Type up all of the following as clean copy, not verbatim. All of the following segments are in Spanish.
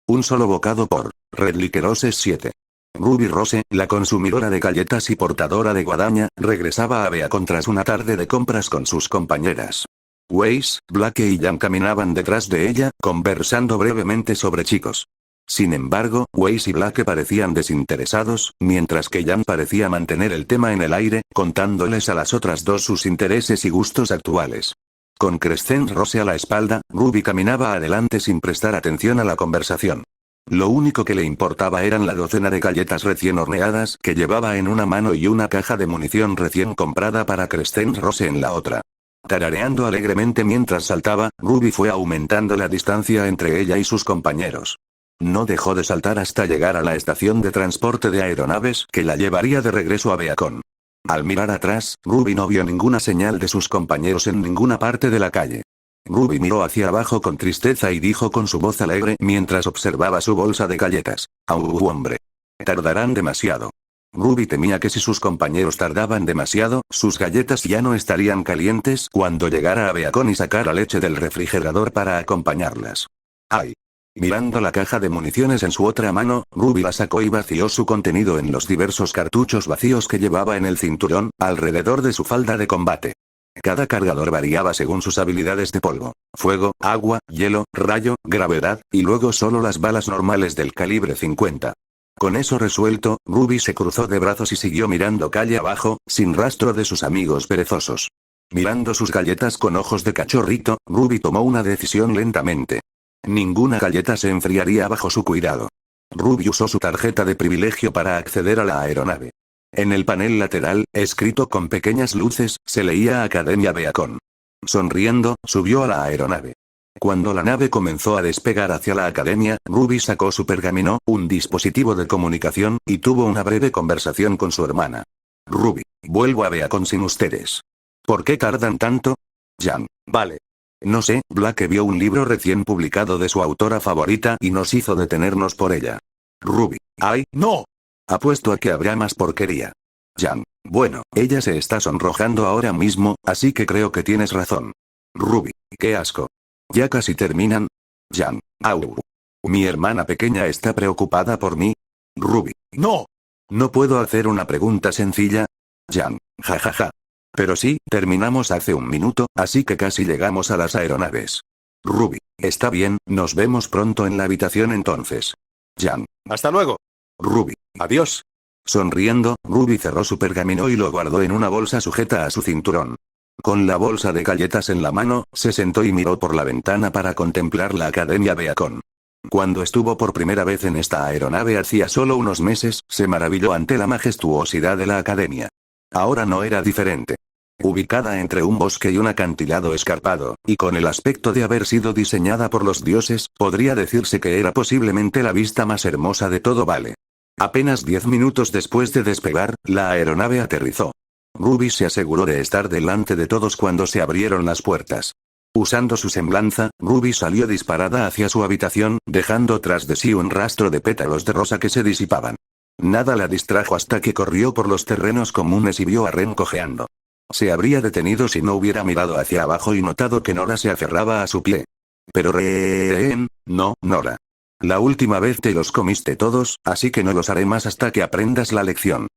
Un solo bocado por Red Liqueroses 7. Ruby Rose, la consumidora de galletas y portadora de guadaña, regresaba a Beacon tras una tarde de compras con sus compañeras. Weiss, Blake y Jan caminaban detrás de ella, conversando brevemente sobre chicos. Sin embargo, Weiss y Blake parecían desinteresados, mientras que Jan parecía mantener el tema en el aire, contándoles a las otras dos sus intereses y gustos actuales. Con Crescent Rose a la espalda, Ruby caminaba adelante sin prestar atención a la conversación. Lo único que le importaba eran la docena de galletas recién horneadas que llevaba en una mano y una caja de munición recién comprada para Crescent Rose en la otra. Tarareando alegremente mientras saltaba, Ruby fue aumentando la distancia entre ella y sus compañeros. No dejó de saltar hasta llegar a la estación de transporte de aeronaves que la llevaría de regreso a Beacon. Al mirar atrás, Ruby no vio ninguna señal de sus compañeros en ninguna parte de la calle. Ruby miró hacia abajo con tristeza y dijo con su voz alegre mientras observaba su bolsa de galletas: hombre. Tardarán demasiado. Ruby temía que si sus compañeros tardaban demasiado, sus galletas ya no estarían calientes cuando llegara a Beacon y sacara leche del refrigerador para acompañarlas. ¡Ay! Mirando la caja de municiones en su otra mano, Ruby la sacó y vació su contenido en los diversos cartuchos vacíos que llevaba en el cinturón, alrededor de su falda de combate. Cada cargador variaba según sus habilidades de polvo, fuego, agua, hielo, rayo, gravedad, y luego solo las balas normales del calibre 50. Con eso resuelto, Ruby se cruzó de brazos y siguió mirando calle abajo, sin rastro de sus amigos perezosos. Mirando sus galletas con ojos de cachorrito, Ruby tomó una decisión lentamente. Ninguna galleta se enfriaría bajo su cuidado. Ruby usó su tarjeta de privilegio para acceder a la aeronave. En el panel lateral, escrito con pequeñas luces, se leía Academia Beacon. Sonriendo, subió a la aeronave. Cuando la nave comenzó a despegar hacia la academia, Ruby sacó su pergamino, un dispositivo de comunicación, y tuvo una breve conversación con su hermana. Ruby, vuelvo a Beacon sin ustedes. ¿Por qué tardan tanto? Jan, vale. No sé, Blake vio un libro recién publicado de su autora favorita y nos hizo detenernos por ella. Ruby, ¡ay, no! Apuesto a que habrá más porquería. Jan, bueno, ella se está sonrojando ahora mismo, así que creo que tienes razón. Ruby, qué asco. ¿Ya casi terminan? Jan, au. Mi hermana pequeña está preocupada por mí. Ruby, no. ¿No puedo hacer una pregunta sencilla? Jan, jajaja. Pero sí, terminamos hace un minuto, así que casi llegamos a las aeronaves. Ruby, está bien, nos vemos pronto en la habitación entonces. Jan, hasta luego. Ruby, adiós. Sonriendo, Ruby cerró su pergamino y lo guardó en una bolsa sujeta a su cinturón. Con la bolsa de galletas en la mano, se sentó y miró por la ventana para contemplar la Academia Beacon. Cuando estuvo por primera vez en esta aeronave hacía solo unos meses, se maravilló ante la majestuosidad de la academia. Ahora no era diferente. Ubicada entre un bosque y un acantilado escarpado, y con el aspecto de haber sido diseñada por los dioses, podría decirse que era posiblemente la vista más hermosa de todo Vale. Apenas 10 minutos después de despegar, la aeronave aterrizó. Ruby se aseguró de estar delante de todos cuando se abrieron las puertas. Usando su semblanza, Ruby salió disparada hacia su habitación, dejando tras de sí un rastro de pétalos de rosa que se disipaban. Nada la distrajo hasta que corrió por los terrenos comunes y vio a Ren cojeando. Se habría detenido si no hubiera mirado hacia abajo y notado que Nora se aferraba a su pie. Pero Ren, no, Nora. La última vez te los comiste todos, así que no los haré más hasta que aprendas la lección.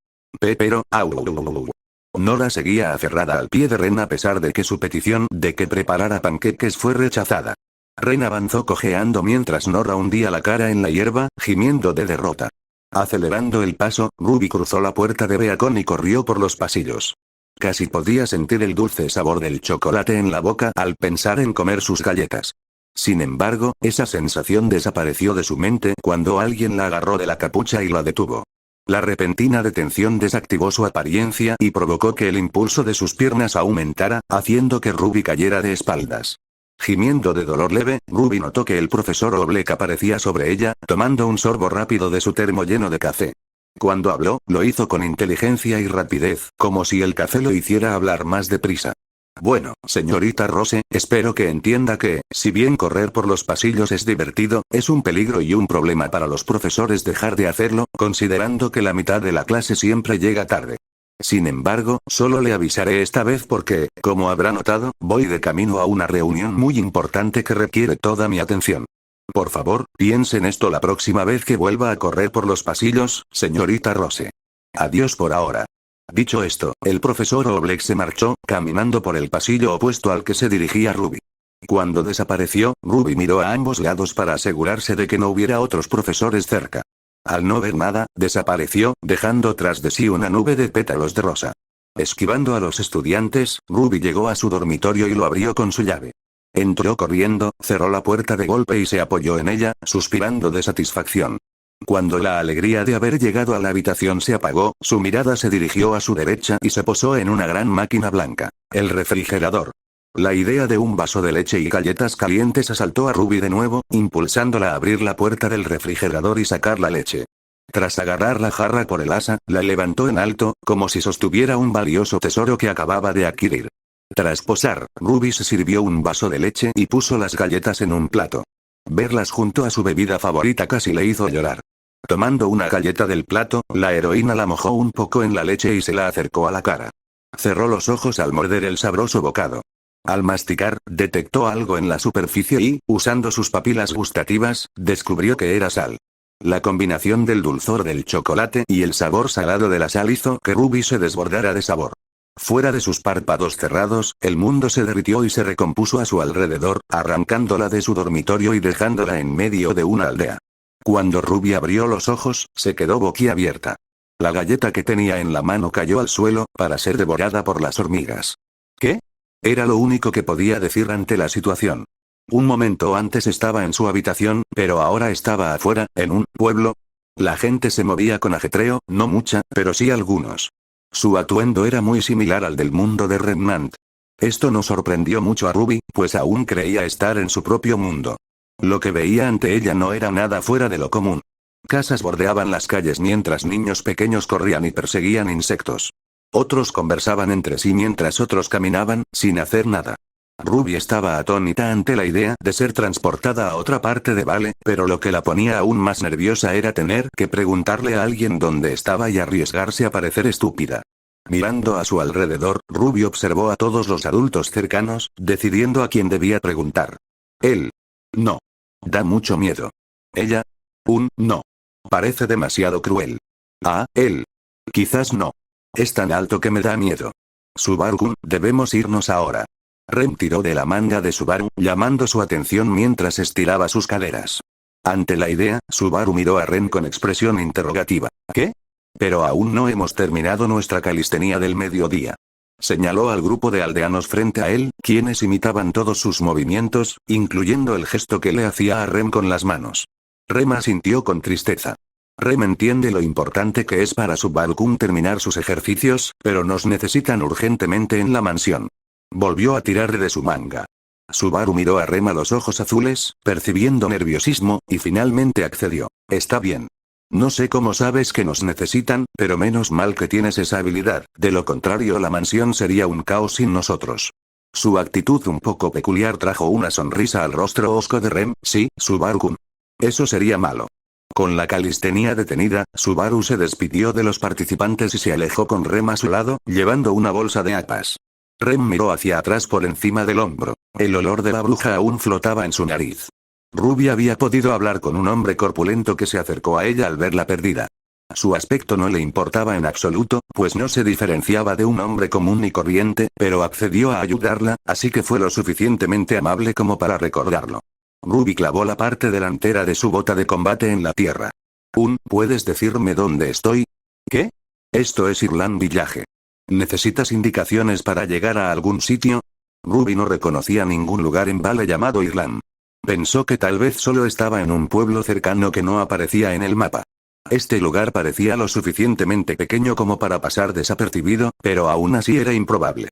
Pero, Nora seguía aferrada al pie de Ren a pesar de que su petición de que preparara panqueques fue rechazada. Ren avanzó cojeando mientras Nora hundía la cara en la hierba, gimiendo de derrota. Acelerando el paso, Ruby cruzó la puerta de Beacon y corrió por los pasillos. Casi podía sentir el dulce sabor del chocolate en la boca al pensar en comer sus galletas. Sin embargo, esa sensación desapareció de su mente cuando alguien la agarró de la capucha y la detuvo. La repentina detención desactivó su apariencia y provocó que el impulso de sus piernas aumentara, haciendo que Ruby cayera de espaldas. Gimiendo de dolor leve, Ruby notó que el profesor Oblek aparecía sobre ella, tomando un sorbo rápido de su termo lleno de café. Cuando habló, lo hizo con inteligencia y rapidez, como si el café lo hiciera hablar más deprisa. Bueno, señorita Rose, espero que entienda que, si bien correr por los pasillos es divertido, es un peligro y un problema para los profesores dejar de hacerlo, considerando que la mitad de la clase siempre llega tarde. Sin embargo, solo le avisaré esta vez porque, como habrá notado, voy de camino a una reunión muy importante que requiere toda mi atención. Por favor, piense en esto la próxima vez que vuelva a correr por los pasillos, señorita Rose. Adiós por ahora. Dicho esto, el profesor Oblek se marchó, caminando por el pasillo opuesto al que se dirigía Ruby. Cuando desapareció, Ruby miró a ambos lados para asegurarse de que no hubiera otros profesores cerca. Al no ver nada, desapareció, dejando tras de sí una nube de pétalos de rosa. Esquivando a los estudiantes, Ruby llegó a su dormitorio y lo abrió con su llave. Entró corriendo, cerró la puerta de golpe y se apoyó en ella, suspirando de satisfacción. Cuando la alegría de haber llegado a la habitación se apagó, su mirada se dirigió a su derecha y se posó en una gran máquina blanca. El refrigerador. La idea de un vaso de leche y galletas calientes asaltó a Ruby de nuevo, impulsándola a abrir la puerta del refrigerador y sacar la leche. Tras agarrar la jarra por el asa, la levantó en alto, como si sostuviera un valioso tesoro que acababa de adquirir. Tras posar, Ruby se sirvió un vaso de leche y puso las galletas en un plato. Verlas junto a su bebida favorita casi le hizo llorar. Tomando una galleta del plato, la heroína la mojó un poco en la leche y se la acercó a la cara. Cerró los ojos al morder el sabroso bocado. Al masticar, detectó algo en la superficie y, usando sus papilas gustativas, descubrió que era sal. La combinación del dulzor del chocolate y el sabor salado de la sal hizo que Ruby se desbordara de sabor. Fuera de sus párpados cerrados, el mundo se derritió y se recompuso a su alrededor, arrancándola de su dormitorio y dejándola en medio de una aldea. Cuando Ruby abrió los ojos, se quedó boquiabierta. La galleta que tenía en la mano cayó al suelo, para ser devorada por las hormigas. ¿Qué? Era lo único que podía decir ante la situación. Un momento antes estaba en su habitación, pero ahora estaba afuera, en un pueblo. La gente se movía con ajetreo, no mucha, pero sí algunos. Su atuendo era muy similar al del mundo de Remnant. Esto no sorprendió mucho a Ruby, pues aún creía estar en su propio mundo. Lo que veía ante ella no era nada fuera de lo común. Casas bordeaban las calles mientras niños pequeños corrían y perseguían insectos. Otros conversaban entre sí mientras otros caminaban, sin hacer nada. Ruby estaba atónita ante la idea de ser transportada a otra parte de Vale, pero lo que la ponía aún más nerviosa era tener que preguntarle a alguien dónde estaba y arriesgarse a parecer estúpida. Mirando a su alrededor, Ruby observó a todos los adultos cercanos, decidiendo a quién debía preguntar. Él. No. Da mucho miedo. Ella. No. Parece demasiado cruel. Él. Quizás no. Es tan alto que me da miedo. Subaru-kun, debemos irnos ahora. Rem tiró de la manga de Subaru, llamando su atención mientras estiraba sus caderas. Ante la idea, Subaru miró a Rem con expresión interrogativa. ¿Qué? Pero aún no hemos terminado nuestra calistenia del mediodía. Señaló al grupo de aldeanos frente a él, quienes imitaban todos sus movimientos, incluyendo el gesto que le hacía a Rem con las manos. Rem asintió con tristeza. Rem entiende lo importante que es para Subaru-kun terminar sus ejercicios, pero nos necesitan urgentemente en la mansión. Volvió a tirar de su manga. Subaru miró a Rem a los ojos azules, percibiendo nerviosismo, y finalmente accedió. Está bien. No sé cómo sabes que nos necesitan, pero menos mal que tienes esa habilidad, de lo contrario la mansión sería un caos sin nosotros. Su actitud un poco peculiar trajo una sonrisa al rostro hosco de Rem. Sí, Subaru-kun. Eso sería malo. Con la calistenia detenida, Subaru se despidió de los participantes y se alejó con Rem a su lado, llevando una bolsa de apas. Rem miró hacia atrás por encima del hombro. El olor de la bruja aún flotaba en su nariz. Ruby había podido hablar con un hombre corpulento que se acercó a ella al verla perdida. Su aspecto no le importaba en absoluto, pues no se diferenciaba de un hombre común y corriente, pero accedió a ayudarla, así que fue lo suficientemente amable como para recordarlo. Ruby clavó la parte delantera de su bota de combate en la tierra. ¿Puedes decirme dónde estoy? ¿Qué? Esto es Irland Village. ¿Necesitas indicaciones para llegar a algún sitio? Ruby no reconocía ningún lugar en Vale llamado Irland. Pensó que tal vez solo estaba en un pueblo cercano que no aparecía en el mapa. Este lugar parecía lo suficientemente pequeño como para pasar desapercibido, pero aún así era improbable.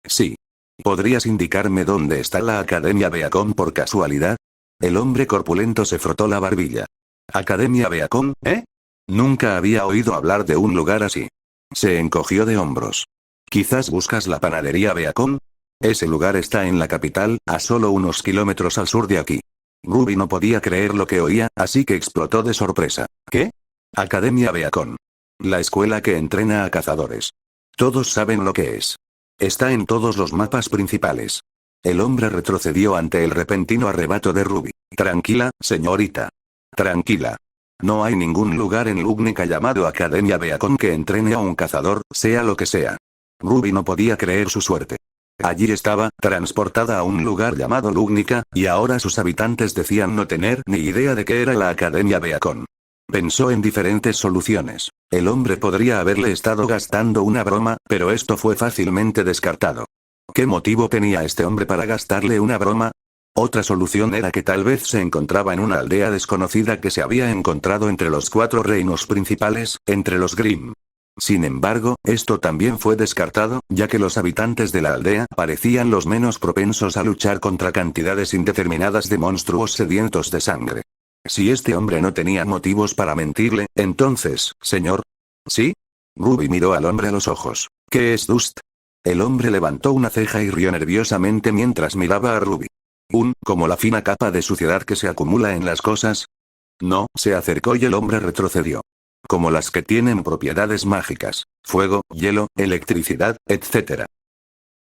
Sí. ¿Podrías indicarme dónde está la Academia Beacon por casualidad? El hombre corpulento se frotó la barbilla. ¿Academia Beacon, eh? Nunca había oído hablar de un lugar así. Se encogió de hombros. ¿Quizás buscas la panadería Beacon? Ese lugar está en la capital, a solo unos kilómetros al sur de aquí. Ruby no podía creer lo que oía, así que explotó de sorpresa. ¿Qué? Academia Beacon. La escuela que entrena a cazadores. Todos saben lo que es. Está en todos los mapas principales. El hombre retrocedió ante el repentino arrebato de Ruby. Tranquila, señorita. Tranquila. No hay ningún lugar en Lugnica llamado Academia Beacon que entrene a un cazador, sea lo que sea. Ruby no podía creer su suerte. Allí estaba, transportada a un lugar llamado Lugnica, y ahora sus habitantes decían no tener ni idea de qué era la Academia Beacon. Pensó en diferentes soluciones. El hombre podría haberle estado gastando una broma, pero esto fue fácilmente descartado. ¿Qué motivo tenía este hombre para gastarle una broma? Otra solución era que tal vez se encontraba en una aldea desconocida que se había encontrado entre los 4 reinos principales, entre los Grimm. Sin embargo, esto también fue descartado, ya que los habitantes de la aldea parecían los menos propensos a luchar contra cantidades indeterminadas de monstruos sedientos de sangre. Si este hombre no tenía motivos para mentirle, entonces, señor. ¿Sí? Ruby miró al hombre a los ojos. ¿Qué es Dust? El hombre levantó una ceja y rió nerviosamente mientras miraba a Ruby. Como la fina capa de suciedad que se acumula en las cosas. No, se acercó y el hombre retrocedió. Como las que tienen propiedades mágicas, fuego, hielo, electricidad, etc.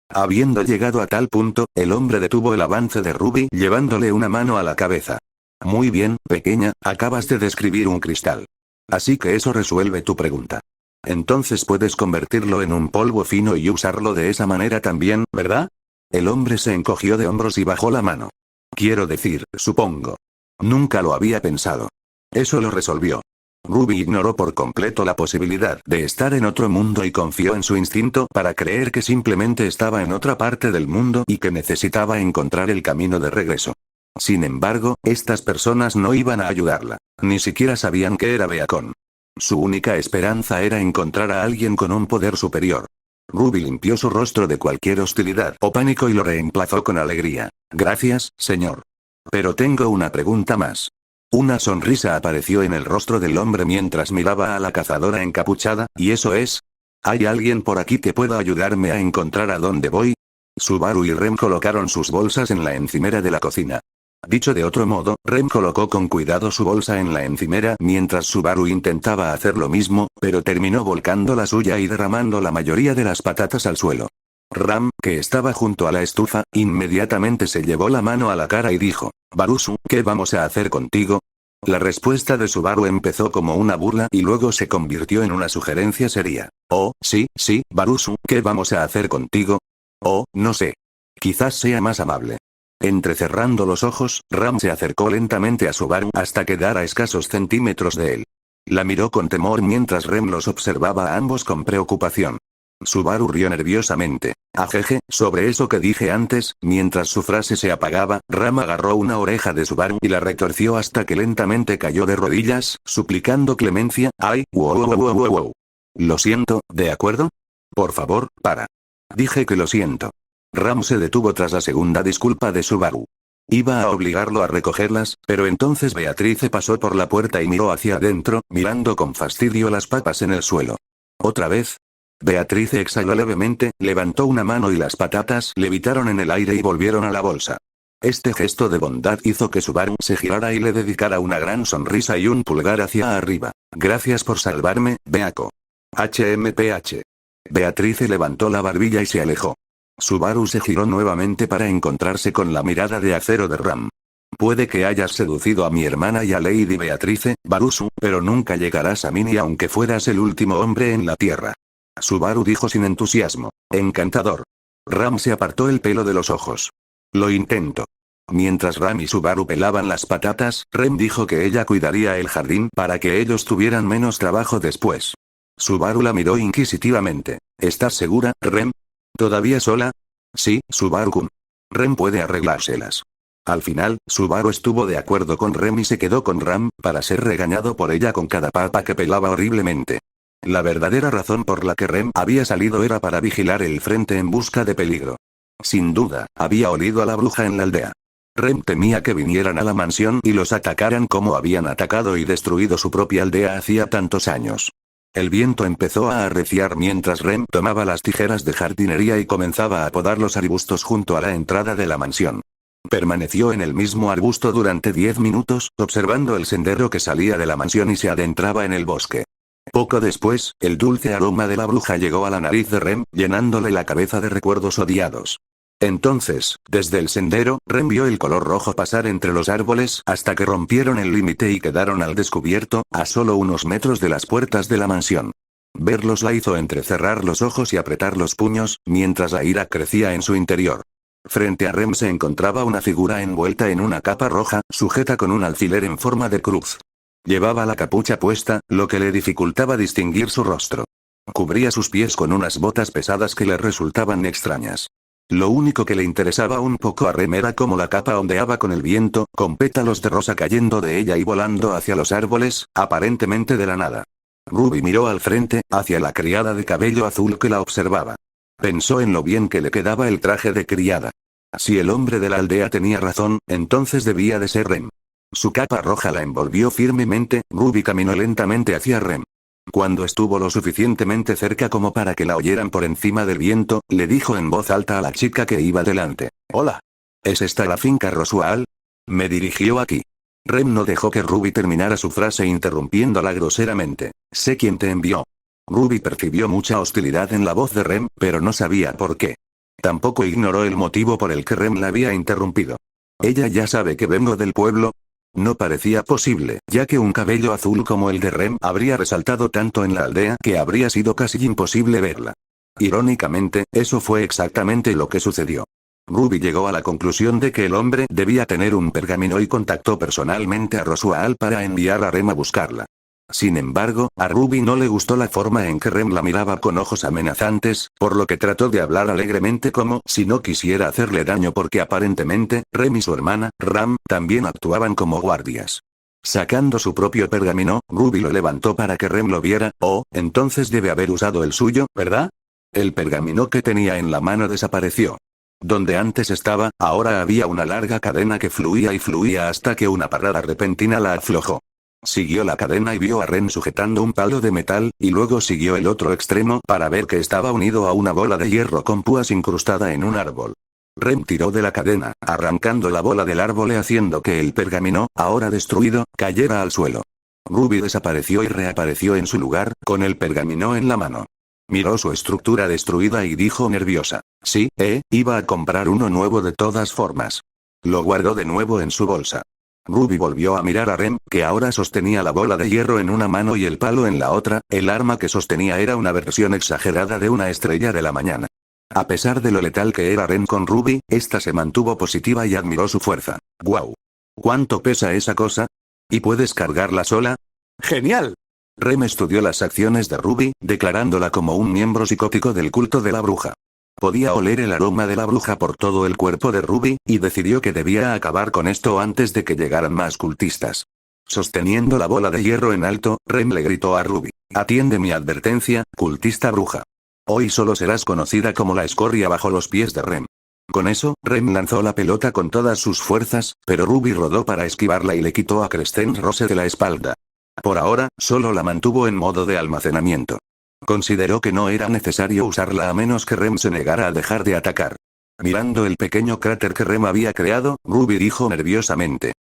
Habiendo llegado a tal punto, el hombre detuvo el avance de Ruby llevándole una mano a la cabeza. Muy bien, pequeña, acabas de describir un cristal. Así que eso resuelve tu pregunta. Entonces puedes convertirlo en un polvo fino y usarlo de esa manera también, ¿verdad? El hombre se encogió de hombros y bajó la mano. Quiero decir, supongo. Nunca lo había pensado. Eso lo resolvió. Ruby ignoró por completo la posibilidad de estar en otro mundo y confió en su instinto para creer que simplemente estaba en otra parte del mundo y que necesitaba encontrar el camino de regreso. Sin embargo, estas personas no iban a ayudarla. Ni siquiera sabían qué era Beacon. Su única esperanza era encontrar a alguien con un poder superior. Ruby limpió su rostro de cualquier hostilidad o pánico y lo reemplazó con alegría. Gracias, señor. Pero tengo una pregunta más. Una sonrisa apareció en el rostro del hombre mientras miraba a la cazadora encapuchada, y eso es. ¿Hay alguien por aquí que pueda ayudarme a encontrar a dónde voy? Subaru y Rem colocaron sus bolsas en la encimera de la cocina. Dicho de otro modo, Rem colocó con cuidado su bolsa en la encimera mientras Subaru intentaba hacer lo mismo, pero terminó volcando la suya y derramando la mayoría de las patatas al suelo. Ram, que estaba junto a la estufa, inmediatamente se llevó la mano a la cara y dijo, Barusu, ¿qué vamos a hacer contigo? La respuesta de Subaru empezó como una burla y luego se convirtió en una sugerencia seria. Oh, sí, Barusu, ¿qué vamos a hacer contigo? Oh, no sé. Quizás sea más amable. Entrecerrando los ojos, Ram se acercó lentamente a Subaru hasta quedar a escasos centímetros de él. La miró con temor mientras Rem los observaba a ambos con preocupación. Subaru rió nerviosamente. Ajeje, sobre eso que dije antes, mientras su frase se apagaba, Ram agarró una oreja de Subaru y la retorció hasta que lentamente cayó de rodillas, suplicando clemencia. ¡Ay! ¡Wow! Lo siento, ¿de acuerdo? Por favor, para. Dije que lo siento. Ram se detuvo tras la segunda disculpa de Subaru. Iba a obligarlo a recogerlas, pero entonces Beatrice pasó por la puerta y miró hacia adentro, mirando con fastidio las papas en el suelo. ¿Otra vez? Beatrice exhaló levemente, levantó una mano y las patatas levitaron en el aire y volvieron a la bolsa. Este gesto de bondad hizo que Subaru se girara y le dedicara una gran sonrisa y un pulgar hacia arriba. Gracias por salvarme, Beako. HMPH. Beatrice levantó la barbilla y se alejó. Subaru se giró nuevamente para encontrarse con la mirada de acero de Ram. Puede que hayas seducido a mi hermana y a Lady Beatrice, Barusu, pero nunca llegarás a mí ni aunque fueras el último hombre en la tierra. Subaru dijo sin entusiasmo. Encantador. Ram se apartó el pelo de los ojos. Lo intento. Mientras Ram y Subaru pelaban las patatas, Rem dijo que ella cuidaría el jardín para que ellos tuvieran menos trabajo después. Subaru la miró inquisitivamente. ¿Estás segura, Rem? ¿Todavía sola? Sí, Subaru-kun. Rem puede arreglárselas. Al final, Subaru estuvo de acuerdo con Rem y se quedó con Ram, para ser regañado por ella con cada papa que pelaba horriblemente. La verdadera razón por la que Rem había salido era para vigilar el frente en busca de peligro. Sin duda, había olido a la bruja en la aldea. Rem temía que vinieran a la mansión y los atacaran como habían atacado y destruido su propia aldea hacía tantos años. El viento empezó a arreciar mientras Rem tomaba las tijeras de jardinería y comenzaba a podar los arbustos junto a la entrada de la mansión. Permaneció en el mismo arbusto durante 10 minutos, observando el sendero que salía de la mansión y se adentraba en el bosque. Poco después, el dulce aroma de la bruja llegó a la nariz de Rem, llenándole la cabeza de recuerdos odiados. Entonces, desde el sendero, Rem vio el color rojo pasar entre los árboles hasta que rompieron el límite y quedaron al descubierto, a solo unos metros de las puertas de la mansión. Verlos la hizo entrecerrar los ojos y apretar los puños, mientras la ira crecía en su interior. Frente a Rem se encontraba una figura envuelta en una capa roja, sujeta con un alfiler en forma de cruz. Llevaba la capucha puesta, lo que le dificultaba distinguir su rostro. Cubría sus pies con unas botas pesadas que le resultaban extrañas. Lo único que le interesaba un poco a Rem era cómo la capa ondeaba con el viento, con pétalos de rosa cayendo de ella y volando hacia los árboles, aparentemente de la nada. Ruby miró al frente, hacia la criada de cabello azul que la observaba. Pensó en lo bien que le quedaba el traje de criada. Si el hombre de la aldea tenía razón, entonces debía de ser Rem. Su capa roja la envolvió firmemente. Ruby caminó lentamente hacia Rem. Cuando estuvo lo suficientemente cerca como para que la oyeran por encima del viento, le dijo en voz alta a la chica que iba delante: «Hola. ¿Es esta la finca Roswell?» Me dirigió aquí. Rem no dejó que Ruby terminara su frase interrumpiéndola groseramente. «Sé quién te envió». Ruby percibió mucha hostilidad en la voz de Rem, pero no sabía por qué. Tampoco ignoró el motivo por el que Rem la había interrumpido. «¿Ella ya sabe que vengo del pueblo?» No parecía posible, ya que un cabello azul como el de Rem habría resaltado tanto en la aldea que habría sido casi imposible verla. Irónicamente, eso fue exactamente lo que sucedió. Ruby llegó a la conclusión de que el hombre debía tener un pergamino y contactó personalmente a Roswell para enviar a Rem a buscarla. Sin embargo, a Ruby no le gustó la forma en que Rem la miraba con ojos amenazantes, por lo que trató de hablar alegremente como si no quisiera hacerle daño porque aparentemente, Rem y su hermana, Ram, también actuaban como guardias. Sacando su propio pergamino, Ruby lo levantó para que Rem lo viera. «Oh, entonces debe haber usado el suyo, ¿verdad?» El pergamino que tenía en la mano desapareció. Donde antes estaba, ahora había una larga cadena que fluía y fluía hasta que una parada repentina la aflojó. Siguió la cadena y vio a Rem sujetando un palo de metal, y luego siguió el otro extremo para ver que estaba unido a una bola de hierro con púas incrustada en un árbol. Rem tiró de la cadena, arrancando la bola del árbol y haciendo que el pergamino, ahora destruido, cayera al suelo. Ruby desapareció y reapareció en su lugar, con el pergamino en la mano. Miró su estructura destruida y dijo nerviosa: «Sí, iba a comprar uno nuevo de todas formas». Lo guardó de nuevo en su bolsa. Ruby volvió a mirar a Rem, que ahora sostenía la bola de hierro en una mano y el palo en la otra. El arma que sostenía era una versión exagerada de una estrella de la mañana. A pesar de lo letal que era Rem con Ruby, esta se mantuvo positiva y admiró su fuerza. «¡Guau! ¿Cuánto pesa esa cosa? ¿Y puedes cargarla sola?» «¡Genial!» Rem estudió las acciones de Ruby, declarándola como un miembro psicótico del culto de la bruja. Podía oler el aroma de la bruja por todo el cuerpo de Ruby, y decidió que debía acabar con esto antes de que llegaran más cultistas. Sosteniendo la bola de hierro en alto, Rem le gritó a Ruby: «Atiende mi advertencia, cultista bruja. Hoy solo serás conocida como la escoria bajo los pies de Rem». Con eso, Rem lanzó la pelota con todas sus fuerzas, pero Ruby rodó para esquivarla y le quitó a Crescent Rose de la espalda. Por ahora, solo la mantuvo en modo de almacenamiento. Consideró que no era necesario usarla a menos que Rem se negara a dejar de atacar. Mirando el pequeño cráter que Rem había creado, Ruby dijo nerviosamente: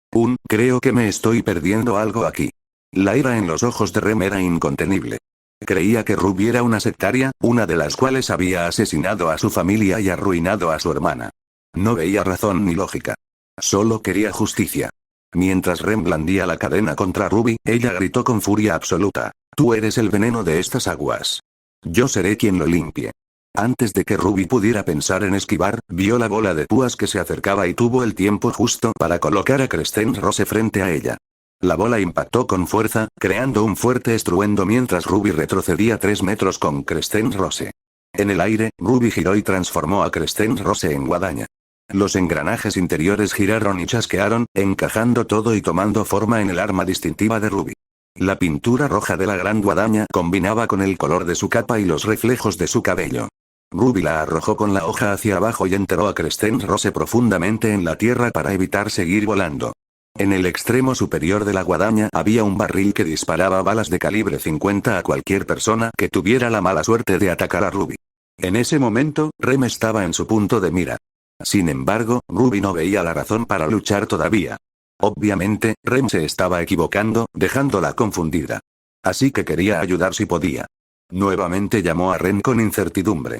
«Creo que me estoy perdiendo algo aquí». La ira en los ojos de Rem era incontenible. Creía que Ruby era una sectaria, una de las cuales había asesinado a su familia y arruinado a su hermana. No veía razón ni lógica. Solo quería justicia. Mientras Rem blandía la cadena contra Ruby, ella gritó con furia absoluta: «Tú eres el veneno de estas aguas. Yo seré quien lo limpie». Antes de que Ruby pudiera pensar en esquivar, vio la bola de púas que se acercaba y tuvo el tiempo justo para colocar a Crescent Rose frente a ella. La bola impactó con fuerza, creando un fuerte estruendo mientras Ruby retrocedía 3 metros con Crescent Rose. En el aire, Ruby giró y transformó a Crescent Rose en guadaña. Los engranajes interiores giraron y chasquearon, encajando todo y tomando forma en el arma distintiva de Ruby. La pintura roja de la gran guadaña combinaba con el color de su capa y los reflejos de su cabello. Ruby la arrojó con la hoja hacia abajo y enterró a Crescent Rose profundamente en la tierra para evitar seguir volando. En el extremo superior de la guadaña había un barril que disparaba balas de calibre 50 a cualquier persona que tuviera la mala suerte de atacar a Ruby. En ese momento, Rem estaba en su punto de mira. Sin embargo, Ruby no veía la razón para luchar todavía. Obviamente, Rem se estaba equivocando, dejándola confundida. Así que quería ayudar si podía. Nuevamente llamó a Rem con incertidumbre.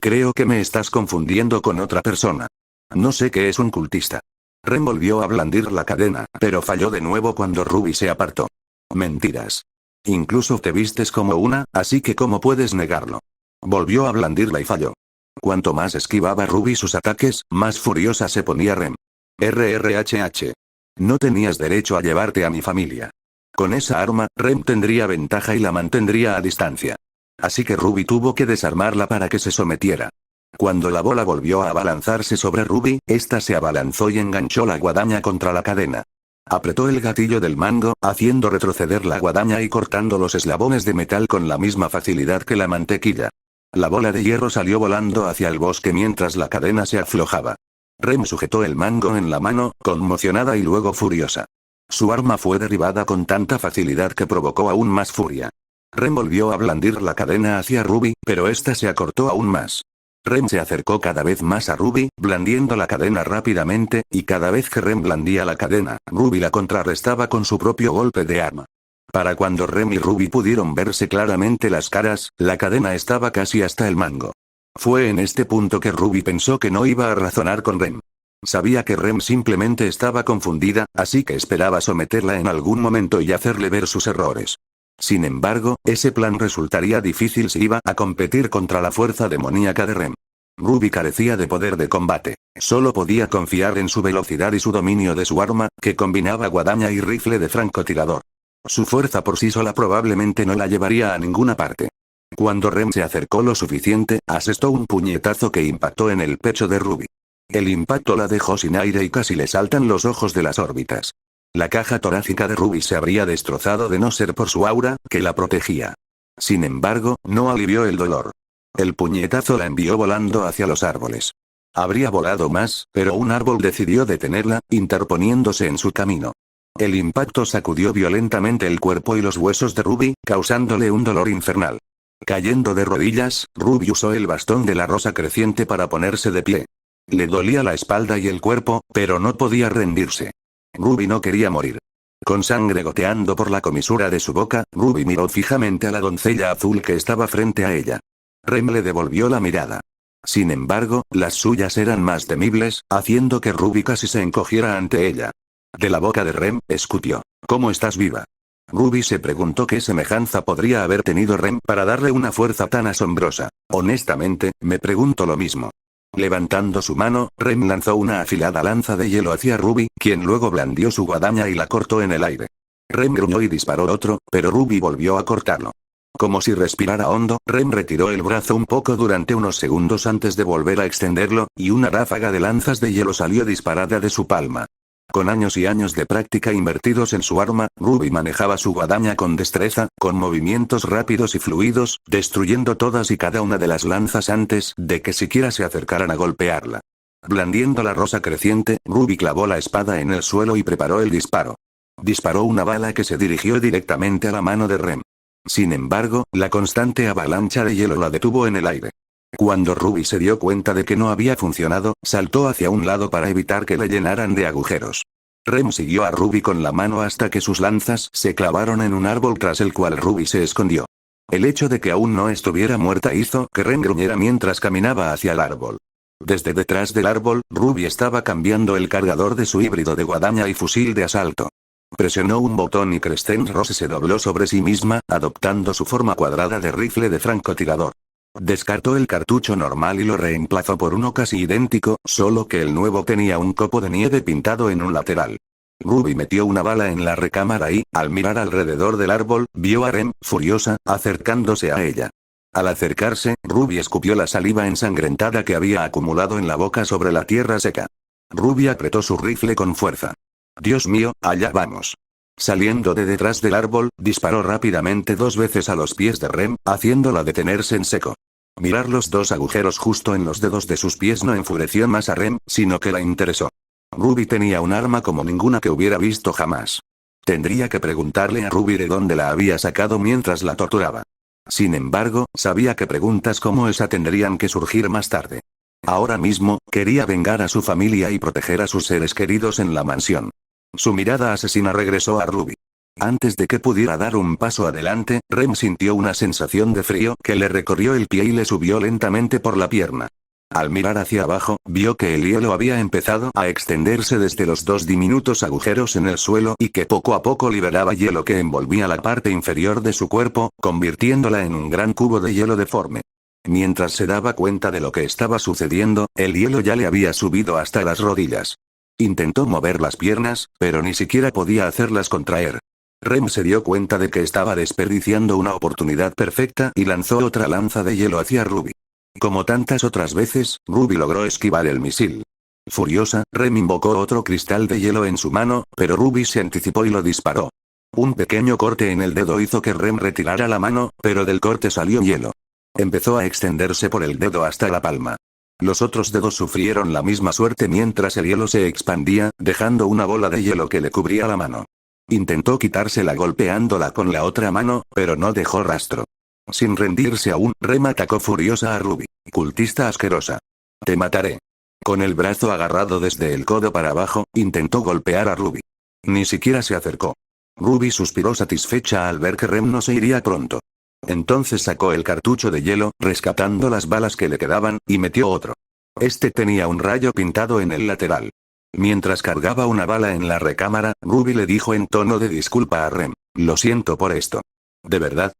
Creo que me estás confundiendo con otra persona. No sé qué es un cultista. Rem volvió a blandir la cadena, pero falló de nuevo cuando Ruby se apartó. Mentiras. Incluso te vistes como una, así que ¿cómo puedes negarlo? Volvió a blandirla y falló. Cuanto más esquivaba Ruby sus ataques, más furiosa se ponía Rem. RRHH. No tenías derecho a llevarte a mi familia. Con esa arma, Rem tendría ventaja y la mantendría a distancia. Así que Ruby tuvo que desarmarla para que se sometiera. Cuando la bola volvió a abalanzarse sobre Ruby, esta se abalanzó y enganchó la guadaña contra la cadena. Apretó el gatillo del mando, haciendo retroceder la guadaña y cortando los eslabones de metal con la misma facilidad que la mantequilla. La bola de hierro salió volando hacia el bosque mientras la cadena se aflojaba. Rem sujetó el mango en la mano, conmocionada y luego furiosa. Su arma fue derribada con tanta facilidad que provocó aún más furia. Rem volvió a blandir la cadena hacia Ruby, pero esta se acortó aún más. Rem se acercó cada vez más a Ruby, blandiendo la cadena rápidamente, y cada vez que Rem blandía la cadena, Ruby la contrarrestaba con su propio golpe de arma. Para cuando Rem y Ruby pudieron verse claramente las caras, la cadena estaba casi hasta el mango. Fue en este punto que Ruby pensó que no iba a razonar con Rem. Sabía que Rem simplemente estaba confundida, así que esperaba someterla en algún momento y hacerle ver sus errores. Sin embargo, ese plan resultaría difícil si iba a competir contra la fuerza demoníaca de Rem. Ruby carecía de poder de combate. Solo podía confiar en su velocidad y su dominio de su arma, que combinaba guadaña y rifle de francotirador. Su fuerza por sí sola probablemente no la llevaría a ninguna parte. Cuando Rem se acercó lo suficiente, asestó un puñetazo que impactó en el pecho de Ruby. El impacto la dejó sin aire y casi le saltan los ojos de las órbitas. La caja torácica de Ruby se habría destrozado de no ser por su aura, que la protegía. Sin embargo, no alivió el dolor. El puñetazo la envió volando hacia los árboles. Habría volado más, pero un árbol decidió detenerla, interponiéndose en su camino. El impacto sacudió violentamente el cuerpo y los huesos de Ruby, causándole un dolor infernal. Cayendo de rodillas, Ruby usó el bastón de la rosa creciente para ponerse de pie. Le dolía la espalda y el cuerpo, pero no podía rendirse. Ruby no quería morir. Con sangre goteando por la comisura de su boca, Ruby miró fijamente a la doncella azul que estaba frente a ella. Rem le devolvió la mirada. Sin embargo, las suyas eran más temibles, haciendo que Ruby casi se encogiera ante ella. De la boca de Rem, escupió. ¿Cómo estás viva? Ruby se preguntó qué semejanza podría haber tenido Rem para darle una fuerza tan asombrosa. Honestamente, me pregunto lo mismo. Levantando su mano, Rem lanzó una afilada lanza de hielo hacia Ruby, quien luego blandió su guadaña y la cortó en el aire. Rem gruñó y disparó otro, pero Ruby volvió a cortarlo. Como si respirara hondo, Rem retiró el brazo un poco durante unos segundos antes de volver a extenderlo, y una ráfaga de lanzas de hielo salió disparada de su palma. Con años y años de práctica invertidos en su arma, Ruby manejaba su guadaña con destreza, con movimientos rápidos y fluidos, destruyendo todas y cada una de las lanzas antes de que siquiera se acercaran a golpearla. Blandiendo la rosa creciente, Ruby clavó la espada en el suelo y preparó el disparo. Disparó una bala que se dirigió directamente a la mano de Rem. Sin embargo, la constante avalancha de hielo la detuvo en el aire. Cuando Ruby se dio cuenta de que no había funcionado, saltó hacia un lado para evitar que le llenaran de agujeros. Rem siguió a Ruby con la mano hasta que sus lanzas se clavaron en un árbol tras el cual Ruby se escondió. El hecho de que aún no estuviera muerta hizo que Rem gruñera mientras caminaba hacia el árbol. Desde detrás del árbol, Ruby estaba cambiando el cargador de su híbrido de guadaña y fusil de asalto. Presionó un botón y Crescent Rose se dobló sobre sí misma, adoptando su forma cuadrada de rifle de francotirador. Descartó el cartucho normal y lo reemplazó por uno casi idéntico, solo que el nuevo tenía un copo de nieve pintado en un lateral. Ruby metió una bala en la recámara y, al mirar alrededor del árbol, vio a Rem, furiosa, acercándose a ella. Al acercarse, Ruby escupió la saliva ensangrentada que había acumulado en la boca sobre la tierra seca. Ruby apretó su rifle con fuerza. Dios mío, allá vamos. Saliendo de detrás del árbol, disparó rápidamente 2 veces a los pies de Rem, haciéndola detenerse en seco. Mirar los 2 agujeros justo en los dedos de sus pies no enfureció más a Rem, sino que la interesó. Ruby tenía un arma como ninguna que hubiera visto jamás. Tendría que preguntarle a Ruby de dónde la había sacado mientras la torturaba. Sin embargo, sabía que preguntas como esa tendrían que surgir más tarde. Ahora mismo, quería vengar a su familia y proteger a sus seres queridos en la mansión. Su mirada asesina regresó a Ruby. Antes de que pudiera dar un paso adelante, Rem sintió una sensación de frío que le recorrió el pie y le subió lentamente por la pierna. Al mirar hacia abajo, vio que el hielo había empezado a extenderse desde los dos diminutos agujeros en el suelo y que poco a poco liberaba hielo que envolvía la parte inferior de su cuerpo, convirtiéndola en un gran cubo de hielo deforme. Mientras se daba cuenta de lo que estaba sucediendo, el hielo ya le había subido hasta las rodillas. Intentó mover las piernas, pero ni siquiera podía hacerlas contraer. Rem se dio cuenta de que estaba desperdiciando una oportunidad perfecta y lanzó otra lanza de hielo hacia Ruby. Como tantas otras veces, Ruby logró esquivar el misil. Furiosa, Rem invocó otro cristal de hielo en su mano, pero Ruby se anticipó y lo disparó. Un pequeño corte en el dedo hizo que Rem retirara la mano, pero del corte salió hielo. Empezó a extenderse por el dedo hasta la palma. Los otros dedos sufrieron la misma suerte mientras el hielo se expandía, dejando una bola de hielo que le cubría la mano. Intentó quitársela golpeándola con la otra mano, pero no dejó rastro. Sin rendirse aún, Rem atacó furiosa a Ruby. Cultista asquerosa. Te mataré. Con el brazo agarrado desde el codo para abajo, intentó golpear a Ruby. Ni siquiera se acercó. Ruby suspiró satisfecha al ver que Rem no se iría pronto. Entonces sacó el cartucho de hielo, rescatando las balas que le quedaban, y metió otro. Este tenía un rayo pintado en el lateral. Mientras cargaba una bala en la recámara, Ruby le dijo en tono de disculpa a Rem: lo siento por esto. De verdad,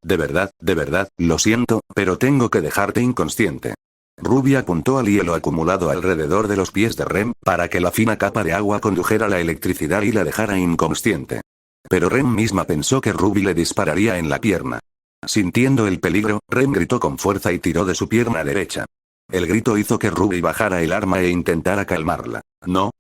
lo siento, pero tengo que dejarte inconsciente. Ruby apuntó al hielo acumulado alrededor de los pies de Rem, para que la fina capa de agua condujera la electricidad y la dejara inconsciente. Pero Rem misma pensó que Ruby le dispararía en la pierna. Sintiendo el peligro, Rem gritó con fuerza y tiró de su pierna derecha. El grito hizo que Ruby bajara el arma e intentara calmarla. No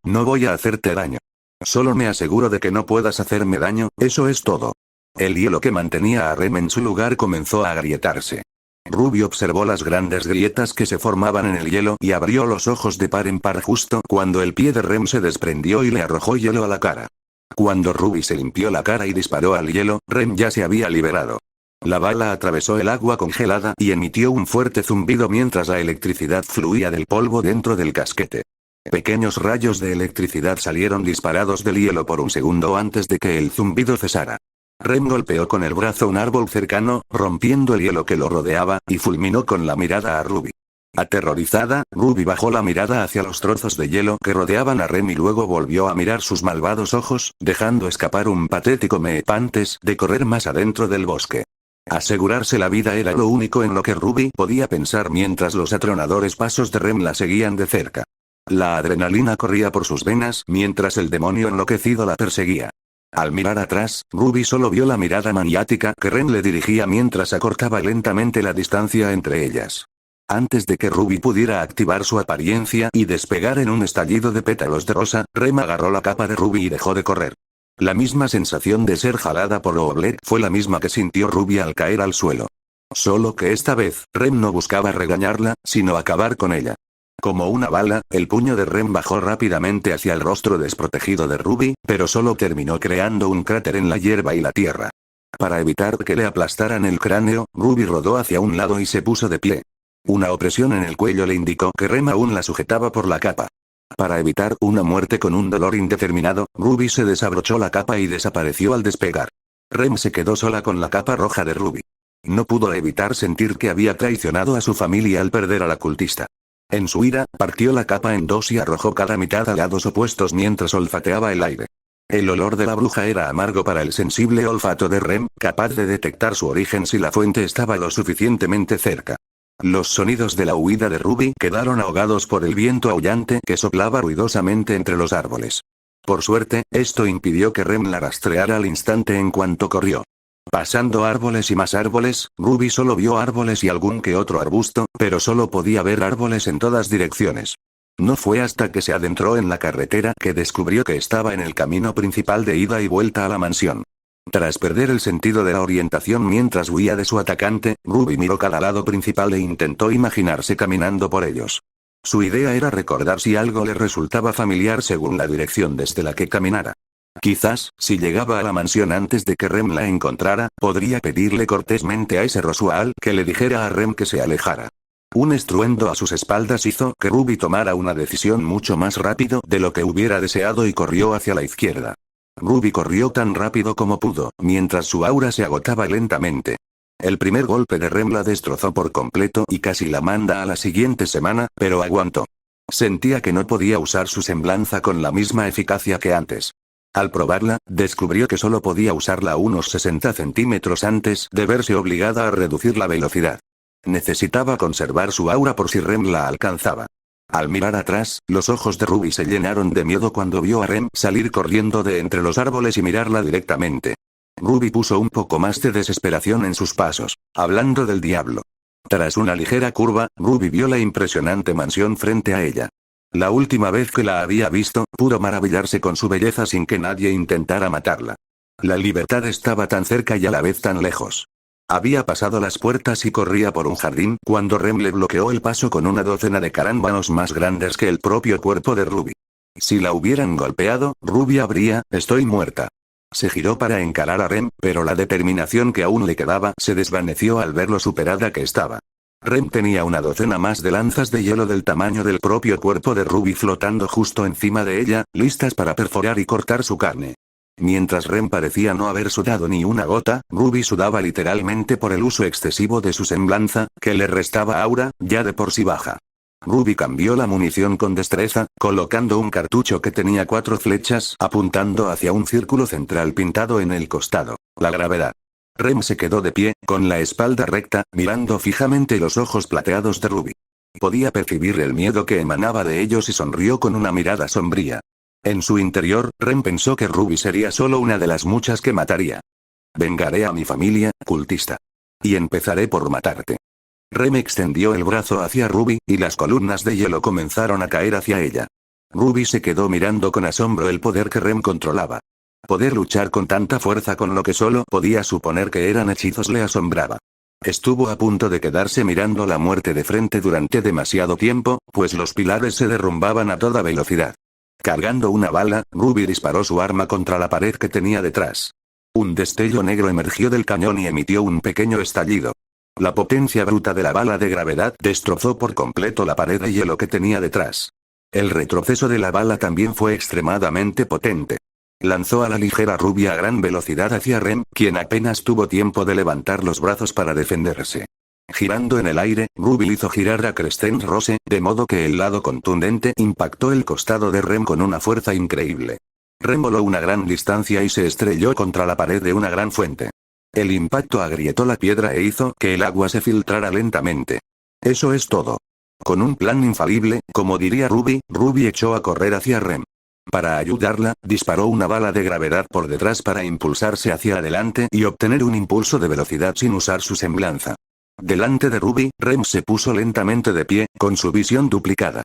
voy a hacerte daño. Solo me aseguro de que no puedas hacerme daño, eso es todo. El hielo que mantenía a Rem en su lugar comenzó a agrietarse. Ruby observó las grandes grietas que se formaban en el hielo y abrió los ojos de par en par justo cuando el pie de Rem se desprendió y le arrojó hielo a la cara. Cuando Ruby se limpió la cara y disparó al hielo, Rem ya se había liberado. La bala atravesó el agua congelada y emitió un fuerte zumbido mientras la electricidad fluía del polvo dentro del casquete. Pequeños rayos de electricidad salieron disparados del hielo por un segundo antes de que el zumbido cesara. Rem golpeó con el brazo un árbol cercano, rompiendo el hielo que lo rodeaba, y fulminó con la mirada a Ruby. Aterrorizada, Ruby bajó la mirada hacia los trozos de hielo que rodeaban a Rem y luego volvió a mirar sus malvados ojos, dejando escapar un patético meep antes de correr más adentro del bosque. Asegurarse la vida era lo único en lo que Ruby podía pensar mientras los atronadores pasos de Rem la seguían de cerca. La adrenalina corría por sus venas mientras el demonio enloquecido la perseguía. Al mirar atrás, Ruby solo vio la mirada maniática que Rem le dirigía mientras acortaba lentamente la distancia entre ellas. Antes de que Ruby pudiera activar su apariencia y despegar en un estallido de pétalos de rosa, Rem agarró la capa de Ruby y dejó de correr. La misma sensación de ser jalada por Oobleck fue la misma que sintió Ruby al caer al suelo. Solo que esta vez, Rem no buscaba regañarla, sino acabar con ella. Como una bala, el puño de Rem bajó rápidamente hacia el rostro desprotegido de Ruby, pero solo terminó creando un cráter en la hierba y la tierra. Para evitar que le aplastaran el cráneo, Ruby rodó hacia un lado y se puso de pie. Una opresión en el cuello le indicó que Rem aún la sujetaba por la capa. Para evitar una muerte con un dolor indeterminado, Ruby se desabrochó la capa y desapareció al despegar. Rem se quedó sola con la capa roja de Ruby. No pudo evitar sentir que había traicionado a su familia al perder a la cultista. En su ira, partió la capa en dos y arrojó cada mitad a lados opuestos mientras olfateaba el aire. El olor de la bruja era amargo para el sensible olfato de Rem, capaz de detectar su origen si la fuente estaba lo suficientemente cerca. Los sonidos de la huida de Ruby quedaron ahogados por el viento aullante que soplaba ruidosamente entre los árboles. Por suerte, esto impidió que Rem la rastreara al instante en cuanto corrió. Pasando árboles y más árboles, Ruby solo vio árboles y algún que otro arbusto, pero solo podía ver árboles en todas direcciones. No fue hasta que se adentró en la carretera que descubrió que estaba en el camino principal de ida y vuelta a la mansión. Tras perder el sentido de la orientación mientras huía de su atacante, Ruby miró cada lado principal e intentó imaginarse caminando por ellos. Su idea era recordar si algo le resultaba familiar según la dirección desde la que caminara. Quizás, si llegaba a la mansión antes de que Rem la encontrara, podría pedirle cortésmente a ese Roswaal que le dijera a Rem que se alejara. Un estruendo a sus espaldas hizo que Ruby tomara una decisión mucho más rápido de lo que hubiera deseado y corrió hacia la izquierda. Ruby corrió tan rápido como pudo, mientras su aura se agotaba lentamente. El primer golpe de Rem la destrozó por completo y casi la manda a la siguiente semana, pero aguantó. Sentía que no podía usar su semblanza con la misma eficacia que antes. Al probarla, descubrió que solo podía usarla unos 60 centímetros antes de verse obligada a reducir la velocidad. Necesitaba conservar su aura por si Rem la alcanzaba. Al mirar atrás, los ojos de Ruby se llenaron de miedo cuando vio a Rem salir corriendo de entre los árboles y mirarla directamente. Ruby puso un poco más de desesperación en sus pasos, hablando del diablo. Tras una ligera curva, Ruby vio la impresionante mansión frente a ella. La última vez que la había visto, pudo maravillarse con su belleza sin que nadie intentara matarla. La libertad estaba tan cerca y a la vez tan lejos. Había pasado las puertas y corría por un jardín cuando Rem le bloqueó el paso con una docena de carámbanos más grandes que el propio cuerpo de Ruby. Si la hubieran golpeado, Ruby habría, estoy muerta. Se giró para encarar a Rem, pero la determinación que aún le quedaba se desvaneció al ver lo superada que estaba. Rem tenía una docena más de lanzas de hielo del tamaño del propio cuerpo de Ruby flotando justo encima de ella, listas para perforar y cortar su carne. Mientras Rem parecía no haber sudado ni una gota, Ruby sudaba literalmente por el uso excesivo de su semblanza, que le restaba aura, ya de por sí baja. Ruby cambió la munición con destreza, colocando un cartucho que tenía 4 flechas apuntando hacia un círculo central pintado en el costado. La gravedad. Rem se quedó de pie, con la espalda recta, mirando fijamente los ojos plateados de Ruby. Podía percibir el miedo que emanaba de ellos y sonrió con una mirada sombría. En su interior, Rem pensó que Ruby sería solo una de las muchas que mataría. Vengaré a mi familia, cultista. Y empezaré por matarte. Rem extendió el brazo hacia Ruby, y las columnas de hielo comenzaron a caer hacia ella. Ruby se quedó mirando con asombro el poder que Rem controlaba. Poder luchar con tanta fuerza con lo que solo podía suponer que eran hechizos le asombraba. Estuvo a punto de quedarse mirando la muerte de frente durante demasiado tiempo, pues los pilares se derrumbaban a toda velocidad. Cargando una bala, Ruby disparó su arma contra la pared que tenía detrás. Un destello negro emergió del cañón y emitió un pequeño estallido. La potencia bruta de la bala de gravedad destrozó por completo la pared de hielo que tenía detrás. El retroceso de la bala también fue extremadamente potente. Lanzó a la ligera Ruby a gran velocidad hacia Rem, quien apenas tuvo tiempo de levantar los brazos para defenderse. Girando en el aire, Ruby hizo girar a Crescent Rose, de modo que el lado contundente impactó el costado de Rem con una fuerza increíble. Rem voló una gran distancia y se estrelló contra la pared de una gran fuente. El impacto agrietó la piedra e hizo que el agua se filtrara lentamente. Eso es todo. Con un plan infalible, como diría Ruby, Ruby echó a correr hacia Rem. Para ayudarla, disparó una bala de gravedad por detrás para impulsarse hacia adelante y obtener un impulso de velocidad sin usar su semblanza. Delante de Ruby, Rem se puso lentamente de pie, con su visión duplicada.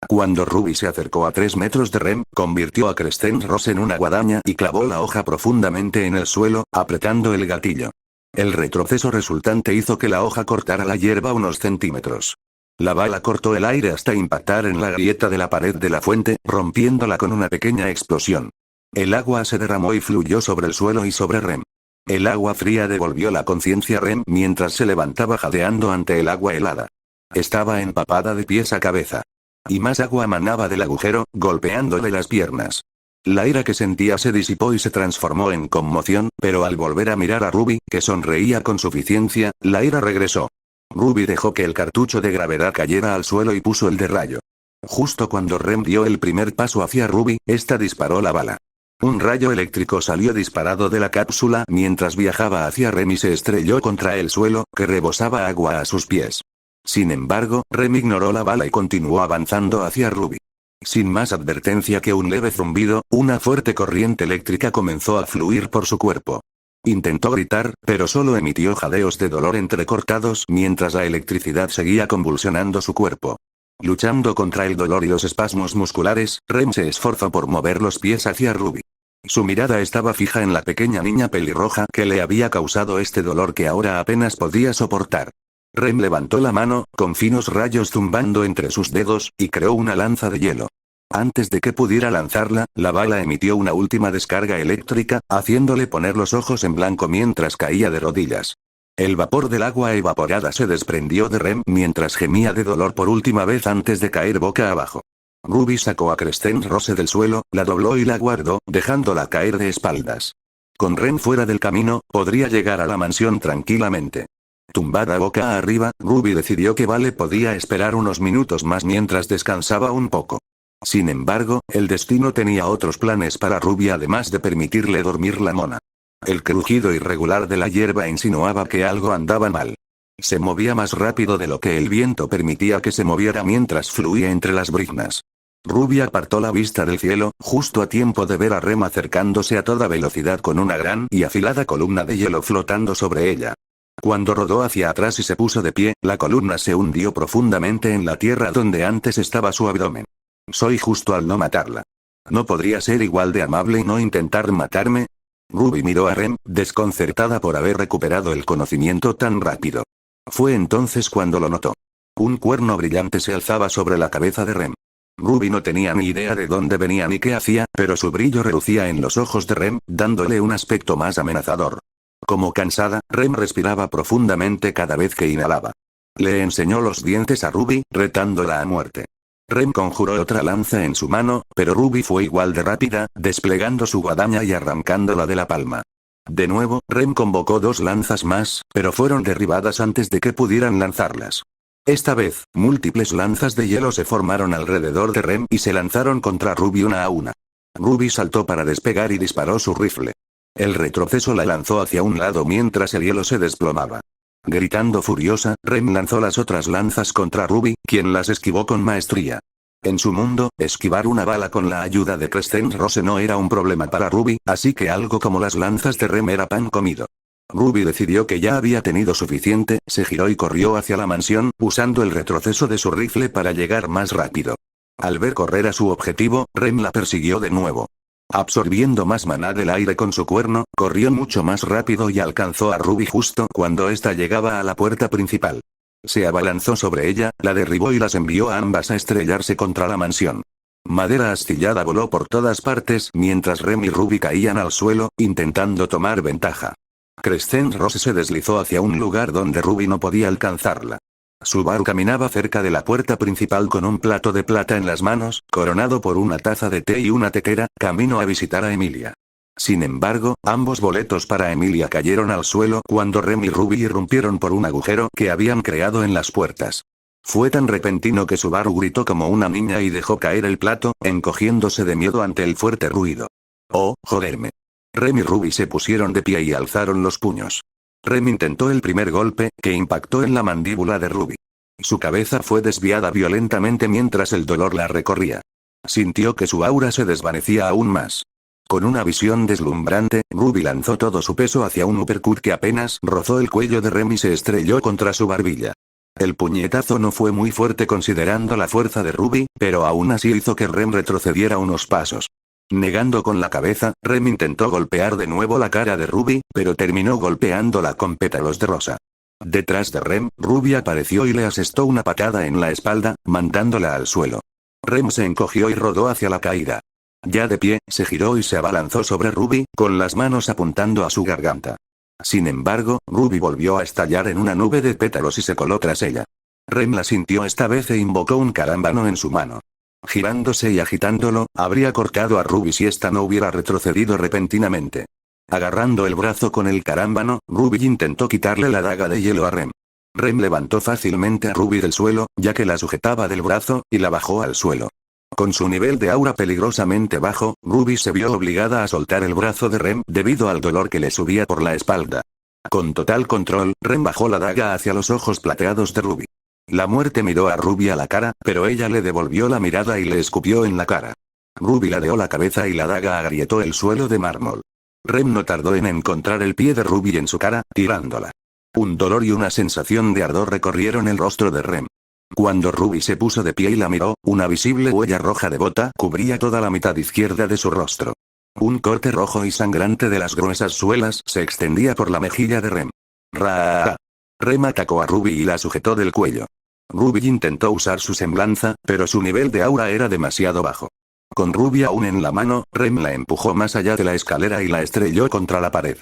Cuando Ruby se acercó a 3 metros de Rem, convirtió a Crescent Rose en una guadaña y clavó la hoja profundamente en el suelo, apretando el gatillo. El retroceso resultante hizo que la hoja cortara la hierba unos centímetros. La bala cortó el aire hasta impactar en la grieta de la pared de la fuente, rompiéndola con una pequeña explosión. El agua se derramó y fluyó sobre el suelo y sobre Rem. El agua fría devolvió la conciencia a Rem mientras se levantaba jadeando ante el agua helada. Estaba empapada de pies a cabeza. Y más agua manaba del agujero, golpeándole las piernas. La ira que sentía se disipó y se transformó en conmoción, pero al volver a mirar a Ruby, que sonreía con suficiencia, la ira regresó. Ruby dejó que el cartucho de gravedad cayera al suelo y puso el de rayo. Justo cuando Rem dio el primer paso hacia Ruby, esta disparó la bala. Un rayo eléctrico salió disparado de la cápsula mientras viajaba hacia Rem y se estrelló contra el suelo, que rebosaba agua a sus pies. Sin embargo, Rem ignoró la bala y continuó avanzando hacia Ruby. Sin más advertencia que un leve zumbido, una fuerte corriente eléctrica comenzó a fluir por su cuerpo. Intentó gritar, pero solo emitió jadeos de dolor entrecortados mientras la electricidad seguía convulsionando su cuerpo. Luchando contra el dolor y los espasmos musculares, Rem se esforzó por mover los pies hacia Ruby. Su mirada estaba fija en la pequeña niña pelirroja que le había causado este dolor que ahora apenas podía soportar. Rem levantó la mano, con finos rayos zumbando entre sus dedos, y creó una lanza de hielo. Antes de que pudiera lanzarla, la bala emitió una última descarga eléctrica, haciéndole poner los ojos en blanco mientras caía de rodillas. El vapor del agua evaporada se desprendió de Rem mientras gemía de dolor por última vez antes de caer boca abajo. Ruby sacó a Crescent Rose del suelo, la dobló y la guardó, dejándola caer de espaldas. Con Rem fuera del camino, podría llegar a la mansión tranquilamente. Tumbada boca arriba, Ruby decidió que Vale podía esperar unos minutos más mientras descansaba un poco. Sin embargo, el destino tenía otros planes para Ruby además de permitirle dormir la mona. El crujido irregular de la hierba insinuaba que algo andaba mal. Se movía más rápido de lo que el viento permitía que se moviera mientras fluía entre las briznas. Ruby apartó la vista del cielo, justo a tiempo de ver a Rem acercándose a toda velocidad con una gran y afilada columna de hielo flotando sobre ella. Cuando rodó hacia atrás y se puso de pie, la columna se hundió profundamente en la tierra donde antes estaba su abdomen. Soy justo al no matarla. ¿No podría ser igual de amable y no intentar matarme? Ruby miró a Rem, desconcertada por haber recuperado el conocimiento tan rápido. Fue entonces cuando lo notó. Un cuerno brillante se alzaba sobre la cabeza de Rem. Ruby no tenía ni idea de dónde venía ni qué hacía, pero su brillo relucía en los ojos de Rem, dándole un aspecto más amenazador. Como cansada, Rem respiraba profundamente cada vez que inhalaba. Le enseñó los dientes a Ruby, retándola a muerte. Rem conjuró otra lanza en su mano, pero Ruby fue igual de rápida, desplegando su guadaña y arrancándola de la palma. De nuevo, Rem convocó 2 lanzas más, pero fueron derribadas antes de que pudieran lanzarlas. Esta vez, múltiples lanzas de hielo se formaron alrededor de Rem y se lanzaron contra Ruby una a una. Ruby saltó para despegar y disparó su rifle. El retroceso la lanzó hacia un lado mientras el hielo se desplomaba. Gritando furiosa, Rem lanzó las otras lanzas contra Ruby, quien las esquivó con maestría. En su mundo, esquivar una bala con la ayuda de Crescent Rose no era un problema para Ruby, así que algo como las lanzas de Rem era pan comido. Ruby decidió que ya había tenido suficiente, se giró y corrió hacia la mansión, usando el retroceso de su rifle para llegar más rápido. Al ver correr a su objetivo, Rem la persiguió de nuevo. Absorbiendo más maná del aire con su cuerno, corrió mucho más rápido y alcanzó a Ruby justo cuando ésta llegaba a la puerta principal. Se abalanzó sobre ella, la derribó y las envió a ambas a estrellarse contra la mansión. Madera astillada voló por todas partes mientras Rem y Ruby caían al suelo, intentando tomar ventaja. Crescent Rose se deslizó hacia un lugar donde Ruby no podía alcanzarla. Subaru caminaba cerca de la puerta principal con un plato de plata en las manos, coronado por una taza de té y una tetera, camino a visitar a Emilia. Sin embargo, ambos boletos para Emilia cayeron al suelo cuando Rem y Ruby irrumpieron por un agujero que habían creado en las puertas. Fue tan repentino que Subaru gritó como una niña y dejó caer el plato, encogiéndose de miedo ante el fuerte ruido. ¡Oh, joderme! Rem y Ruby se pusieron de pie y alzaron los puños. Rem intentó el primer golpe, que impactó en la mandíbula de Ruby. Su cabeza fue desviada violentamente mientras el dolor la recorría. Sintió que su aura se desvanecía aún más. Con una visión deslumbrante, Ruby lanzó todo su peso hacia un uppercut que apenas rozó el cuello de Rem y se estrelló contra su barbilla. El puñetazo no fue muy fuerte considerando la fuerza de Ruby, pero aún así hizo que Rem retrocediera unos pasos. Negando con la cabeza, Rem intentó golpear de nuevo la cara de Ruby, pero terminó golpeándola con pétalos de rosa. Detrás de Rem, Ruby apareció y le asestó una patada en la espalda, mandándola al suelo. Rem se encogió y rodó hacia la caída. Ya de pie, se giró y se abalanzó sobre Ruby, con las manos apuntando a su garganta. Sin embargo, Ruby volvió a estallar en una nube de pétalos y se coló tras ella. Rem la sintió esta vez e invocó un carámbano en su mano. Girándose y agitándolo, habría cortado a Ruby si ésta no hubiera retrocedido repentinamente. Agarrando el brazo con el carámbano, Ruby intentó quitarle la daga de hielo a Rem. Rem levantó fácilmente a Ruby del suelo, ya que la sujetaba del brazo, y la bajó al suelo. Con su nivel de aura peligrosamente bajo, Ruby se vio obligada a soltar el brazo de Rem debido al dolor que le subía por la espalda. Con total control, Rem bajó la daga hacia los ojos plateados de Ruby. La muerte miró a Ruby a la cara, pero ella le devolvió la mirada y le escupió en la cara. Ruby ladeó la cabeza y la daga agrietó el suelo de mármol. Rem no tardó en encontrar el pie de Ruby en su cara, tirándola. Un dolor y una sensación de ardor recorrieron el rostro de Rem. Cuando Ruby se puso de pie y la miró, una visible huella roja de bota cubría toda la mitad izquierda de su rostro. Un corte rojo y sangrante de las gruesas suelas se extendía por la mejilla de Rem. ¡Ra! Rem atacó a Ruby y la sujetó del cuello. Ruby intentó usar su semblanza, pero su nivel de aura era demasiado bajo. Con Ruby aún en la mano, Rem la empujó más allá de la escalera y la estrelló contra la pared.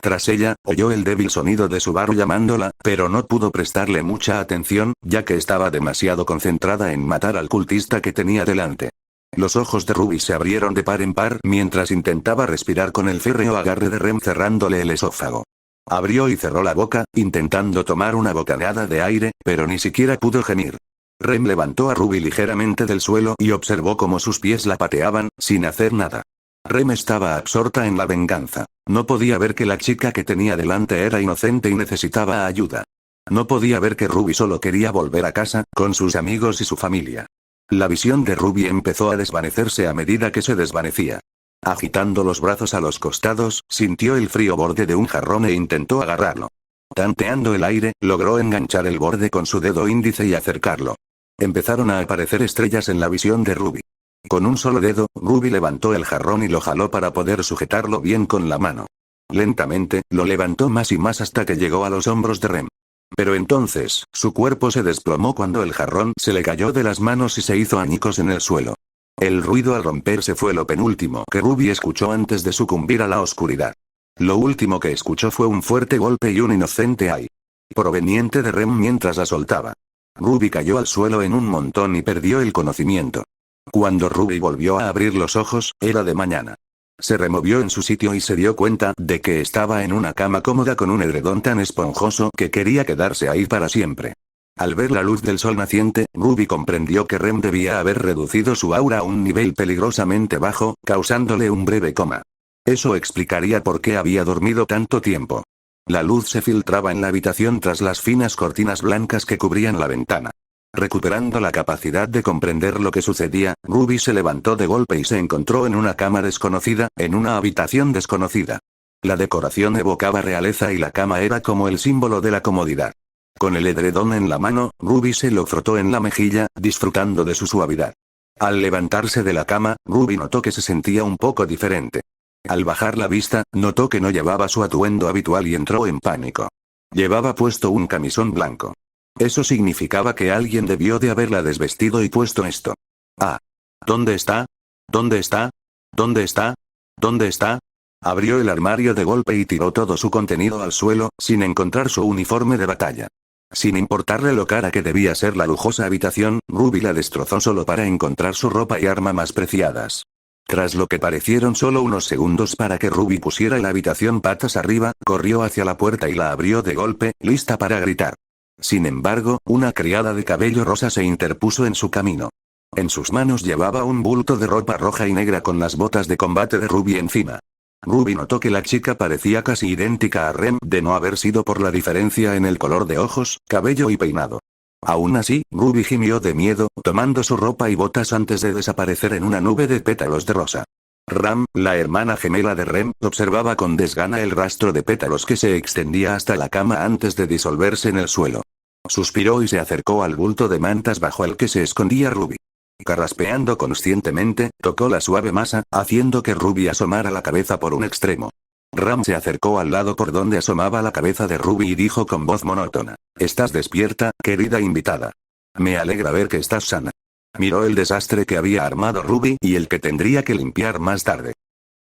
Tras ella, oyó el débil sonido de Subaru llamándola, pero no pudo prestarle mucha atención, ya que estaba demasiado concentrada en matar al cultista que tenía delante. Los ojos de Ruby se abrieron de par en par mientras intentaba respirar con el férreo agarre de Rem cerrándole el esófago. Abrió y cerró la boca, intentando tomar una bocanada de aire, pero ni siquiera pudo gemir. Rem levantó a Ruby ligeramente del suelo y observó cómo sus pies la pateaban, sin hacer nada. Rem estaba absorta en la venganza. No podía ver que la chica que tenía delante era inocente y necesitaba ayuda. No podía ver que Ruby solo quería volver a casa, con sus amigos y su familia. La visión de Ruby empezó a desvanecerse a medida que se desvanecía. Agitando los brazos a los costados, sintió el frío borde de un jarrón e intentó agarrarlo. Tanteando el aire, logró enganchar el borde con su dedo índice y acercarlo. Empezaron a aparecer estrellas en la visión de Ruby. Con un solo dedo, Ruby levantó el jarrón y lo jaló para poder sujetarlo bien con la mano. Lentamente, lo levantó más y más hasta que llegó a los hombros de Rem. Pero entonces, su cuerpo se desplomó cuando el jarrón se le cayó de las manos y se hizo añicos en el suelo. El ruido al romperse fue lo penúltimo que Ruby escuchó antes de sucumbir a la oscuridad. Lo último que escuchó fue un fuerte golpe y un inocente ay, proveniente de Rem mientras la soltaba. Ruby cayó al suelo en un montón y perdió el conocimiento. Cuando Ruby volvió a abrir los ojos, era de mañana. Se removió en su sitio y se dio cuenta de que estaba en una cama cómoda con un edredón tan esponjoso que quería quedarse ahí para siempre. Al ver la luz del sol naciente, Ruby comprendió que Rem debía haber reducido su aura a un nivel peligrosamente bajo, causándole un breve coma. Eso explicaría por qué había dormido tanto tiempo. La luz se filtraba en la habitación tras las finas cortinas blancas que cubrían la ventana. Recuperando la capacidad de comprender lo que sucedía, Ruby se levantó de golpe y se encontró en una cama desconocida, en una habitación desconocida. La decoración evocaba realeza y la cama era como el símbolo de la comodidad. Con el edredón en la mano, Ruby se lo frotó en la mejilla, disfrutando de su suavidad. Al levantarse de la cama, Ruby notó que se sentía un poco diferente. Al bajar la vista, notó que no llevaba su atuendo habitual y entró en pánico. Llevaba puesto un camisón blanco. Eso significaba que alguien debió de haberla desvestido y puesto esto. Ah. ¿Dónde está? ¿Dónde está? ¿Dónde está? ¿Dónde está? Abrió el armario de golpe y tiró todo su contenido al suelo, sin encontrar su uniforme de batalla. Sin importarle lo cara que debía ser la lujosa habitación, Ruby la destrozó solo para encontrar su ropa y arma más preciadas. Tras lo que parecieron solo unos segundos para que Ruby pusiera la habitación patas arriba, corrió hacia la puerta y la abrió de golpe, lista para gritar. Sin embargo, una criada de cabello rosa se interpuso en su camino. En sus manos llevaba un bulto de ropa roja y negra con las botas de combate de Ruby encima. Ruby notó que la chica parecía casi idéntica a Rem, de no haber sido por la diferencia en el color de ojos, cabello y peinado. Aún así, Ruby gimió de miedo, tomando su ropa y botas antes de desaparecer en una nube de pétalos de rosa. Ram, la hermana gemela de Rem, observaba con desgana el rastro de pétalos que se extendía hasta la cama antes de disolverse en el suelo. Suspiró y se acercó al bulto de mantas bajo el que se escondía Ruby. Carraspeando conscientemente, tocó la suave masa, haciendo que Ruby asomara la cabeza por un extremo. Ram se acercó al lado por donde asomaba la cabeza de Ruby y dijo con voz monótona: «¿Estás despierta, querida invitada? Me alegra ver que estás sana». Miró el desastre que había armado Ruby y el que tendría que limpiar más tarde.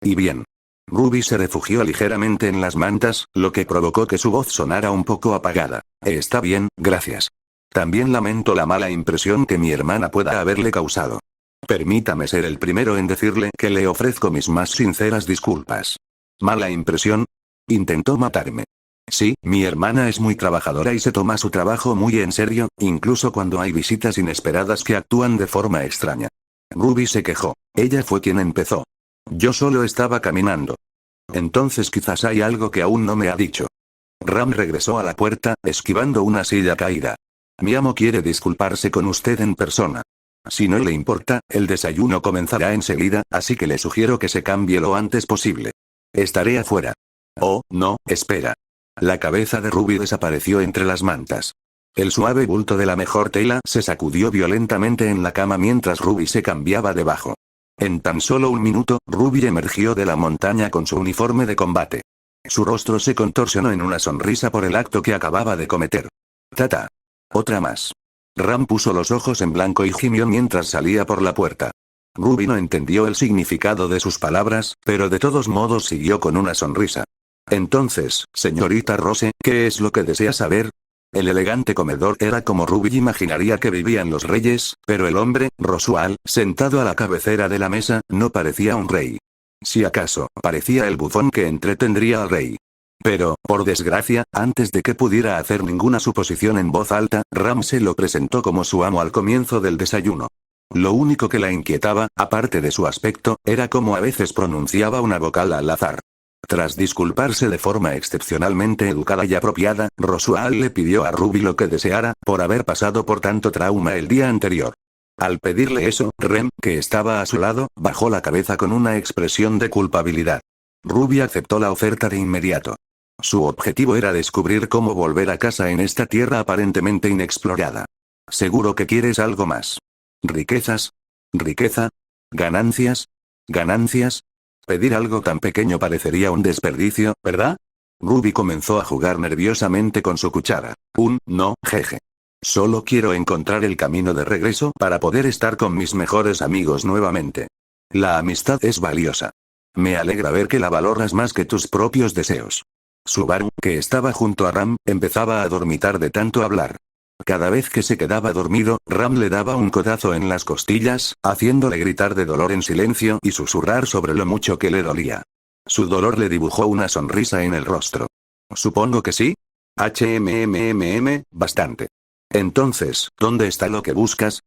«¿Y bien?». Ruby se refugió ligeramente en las mantas, lo que provocó que su voz sonara un poco apagada. «Está bien, gracias. También lamento la mala impresión que mi hermana pueda haberle causado. Permítame ser el primero en decirle que le ofrezco mis más sinceras disculpas». «¿Mala impresión? Intentó matarme». «Sí, mi hermana es muy trabajadora y se toma su trabajo muy en serio, incluso cuando hay visitas inesperadas que actúan de forma extraña». Ruby se quejó. Ella fue quien empezó. «Yo solo estaba caminando». «Entonces quizás hay algo que aún no me ha dicho». Ram regresó a la puerta, esquivando una silla caída. «Mi amo quiere disculparse con usted en persona. Si no le importa, el desayuno comenzará enseguida, así que le sugiero que se cambie lo antes posible. Estaré afuera». «Oh, no, espera». La cabeza de Ruby desapareció entre las mantas. El suave bulto de la mejor tela se sacudió violentamente en la cama mientras Ruby se cambiaba debajo. En tan solo un minuto, Ruby emergió de la montaña con su uniforme de combate. Su rostro se contorsionó en una sonrisa por el acto que acababa de cometer. «Tata. Otra más». Ram puso los ojos en blanco y gimió mientras salía por la puerta. Ruby no entendió el significado de sus palabras, pero de todos modos siguió con una sonrisa. Entonces, señorita Rose, ¿qué es lo que desea saber? El elegante comedor era como Ruby imaginaría que vivían los reyes, pero el hombre, Roswell, sentado a la cabecera de la mesa, no parecía un rey. Si acaso, parecía el bufón que entretendría al rey. Pero, por desgracia, antes de que pudiera hacer ninguna suposición en voz alta, Ram se lo presentó como su amo al comienzo del desayuno. Lo único que la inquietaba, aparte de su aspecto, era cómo a veces pronunciaba una vocal al azar. Tras disculparse de forma excepcionalmente educada y apropiada, Roswell le pidió a Ruby lo que deseara, por haber pasado por tanto trauma el día anterior. Al pedirle eso, Rem, que estaba a su lado, bajó la cabeza con una expresión de culpabilidad. Ruby aceptó la oferta de inmediato. Su objetivo era descubrir cómo volver a casa en esta tierra aparentemente inexplorada. ¿Seguro que quieres algo más? ¿Riquezas? ¿Riqueza? ¿Ganancias? ¿Ganancias? Pedir algo tan pequeño parecería un desperdicio, ¿verdad? Ruby comenzó a jugar nerviosamente con su cuchara. No, jeje. Solo quiero encontrar el camino de regreso para poder estar con mis mejores amigos nuevamente. La amistad es valiosa. Me alegra ver que la valoras más que tus propios deseos. Subaru, que estaba junto a Ram, empezaba a dormitar de tanto hablar. Cada vez que se quedaba dormido, Ram le daba un codazo en las costillas, haciéndole gritar de dolor en silencio y susurrar sobre lo mucho que le dolía. Su dolor le dibujó una sonrisa en el rostro. Supongo que sí. Bastante. Entonces, ¿dónde está lo que buscas?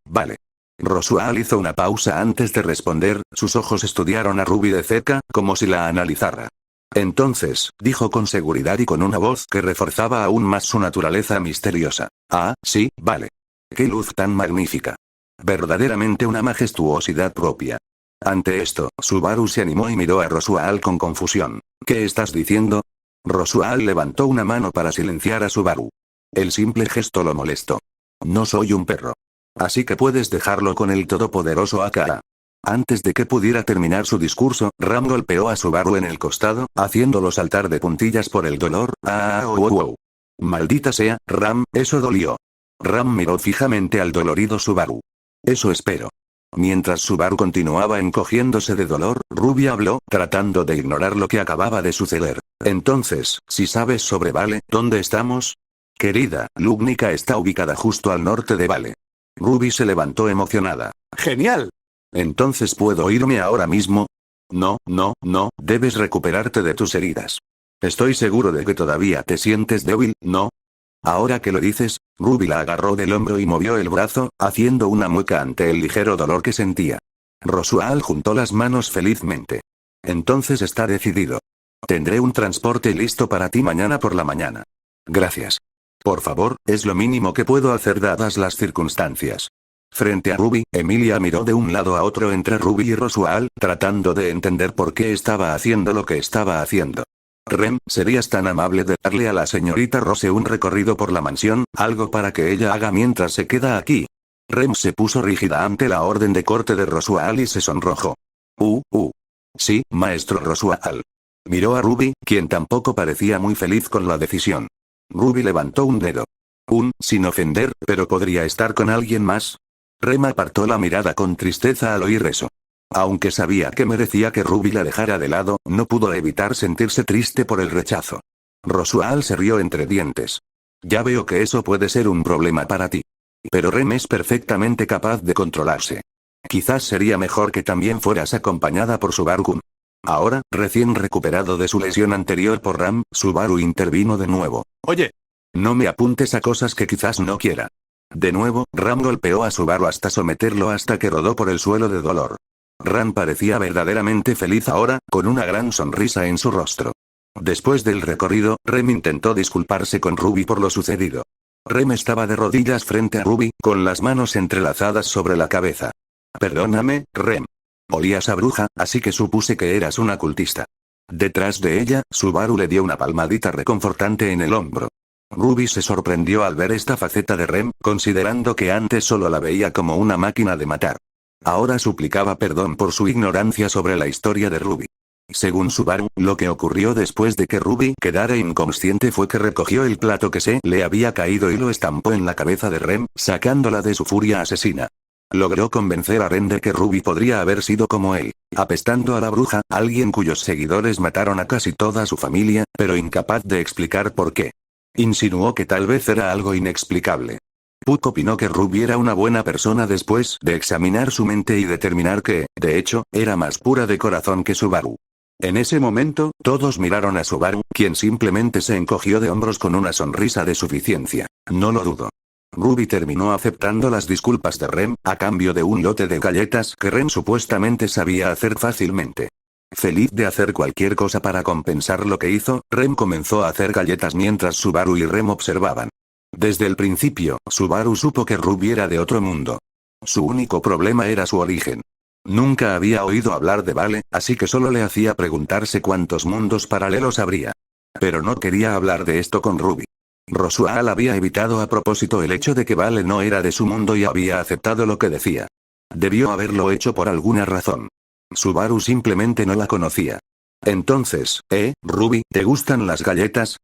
Vale. Roswell hizo una pausa antes de responder, sus ojos estudiaron a Ruby de cerca, como si la analizara. Entonces, dijo con seguridad y con una voz que reforzaba aún más su naturaleza misteriosa. Ah, sí, vale. ¡Qué luz tan magnífica! Verdaderamente una majestuosidad propia. Ante esto, Subaru se animó y miró a Roswell con confusión. ¿Qué estás diciendo? Roswell levantó una mano para silenciar a Subaru. El simple gesto lo molestó. No soy un perro. Así que puedes dejarlo con el todopoderoso Aka. Antes de que pudiera terminar su discurso, Ram golpeó a Subaru en el costado, haciéndolo saltar de puntillas por el dolor. Wow. Maldita sea, Ram, eso dolió. Ram miró fijamente al dolorido Subaru. Eso espero. Mientras Subaru continuaba encogiéndose de dolor, Ruby habló, tratando de ignorar lo que acababa de suceder. Entonces, si sabes sobre Vale, ¿dónde estamos? Querida, Lubnica está ubicada justo al norte de Vale. Ruby se levantó emocionada. ¡Genial! ¿Entonces puedo irme ahora mismo? No, debes recuperarte de tus heridas. Estoy seguro de que todavía te sientes débil, ¿no? Ahora que lo dices, Ruby la agarró del hombro y movió el brazo, haciendo una mueca ante el ligero dolor que sentía. Roswell juntó las manos felizmente. Entonces está decidido. Tendré un transporte listo para ti mañana por la mañana. Gracias. Por favor, es lo mínimo que puedo hacer dadas las circunstancias. Frente a Ruby, Emilia miró de un lado a otro entre Ruby y Roswell, tratando de entender por qué estaba haciendo lo que estaba haciendo. Rem, ¿serías tan amable de darle a la señorita Rose un recorrido por la mansión, algo para que ella haga mientras se queda aquí? Rem se puso rígida ante la orden de corte de Roswell y se sonrojó. Sí, maestro Roswell. Miró a Ruby, quien tampoco parecía muy feliz con la decisión. Ruby levantó un dedo. Sin ofender, pero ¿podría estar con alguien más? Rem apartó la mirada con tristeza al oír eso. Aunque sabía que merecía que Ruby la dejara de lado, no pudo evitar sentirse triste por el rechazo. Roswell se rió entre dientes. Ya veo que eso puede ser un problema para ti. Pero Rem es perfectamente capaz de controlarse. Quizás sería mejor que también fueras acompañada por Subaru-kun. Ahora, recién recuperado de su lesión anterior por Ram, Subaru intervino de nuevo. Oye, no me apuntes a cosas que quizás no quiera. De nuevo, Ram golpeó a Subaru hasta someterlo hasta que rodó por el suelo de dolor. Ram parecía verdaderamente feliz ahora, con una gran sonrisa en su rostro. Después del recorrido, Rem intentó disculparse con Ruby por lo sucedido. Rem estaba de rodillas frente a Ruby, con las manos entrelazadas sobre la cabeza. Perdóname, Rem. Olías a bruja, así que supuse que eras una cultista. Detrás de ella, Subaru le dio una palmadita reconfortante en el hombro. Ruby se sorprendió al ver esta faceta de Rem, considerando que antes solo la veía como una máquina de matar. Ahora suplicaba perdón por su ignorancia sobre la historia de Ruby. Según Subaru, lo que ocurrió después de que Ruby quedara inconsciente fue que recogió el plato que se le había caído y lo estampó en la cabeza de Rem, sacándola de su furia asesina. Logró convencer a Ren de que Ruby podría haber sido como él, apestando a la bruja, alguien cuyos seguidores mataron a casi toda su familia, pero incapaz de explicar por qué. Insinuó que tal vez era algo inexplicable. Puck opinó que Ruby era una buena persona después de examinar su mente y determinar que, de hecho, era más pura de corazón que Subaru. En ese momento, todos miraron a Subaru, quien simplemente se encogió de hombros con una sonrisa de suficiencia. No lo dudo. Ruby terminó aceptando las disculpas de Rem, a cambio de un lote de galletas que Rem supuestamente sabía hacer fácilmente. Feliz de hacer cualquier cosa para compensar lo que hizo, Rem comenzó a hacer galletas mientras Subaru y Rem observaban. Desde el principio, Subaru supo que Ruby era de otro mundo. Su único problema era su origen. Nunca había oído hablar de Vale, así que solo le hacía preguntarse cuántos mundos paralelos habría. Pero no quería hablar de esto con Ruby. Rosual había evitado a propósito el hecho de que Vale no era de su mundo y había aceptado lo que decía. Debió haberlo hecho por alguna razón. Subaru simplemente no la conocía. Entonces, Ruby, ¿te gustan las galletas,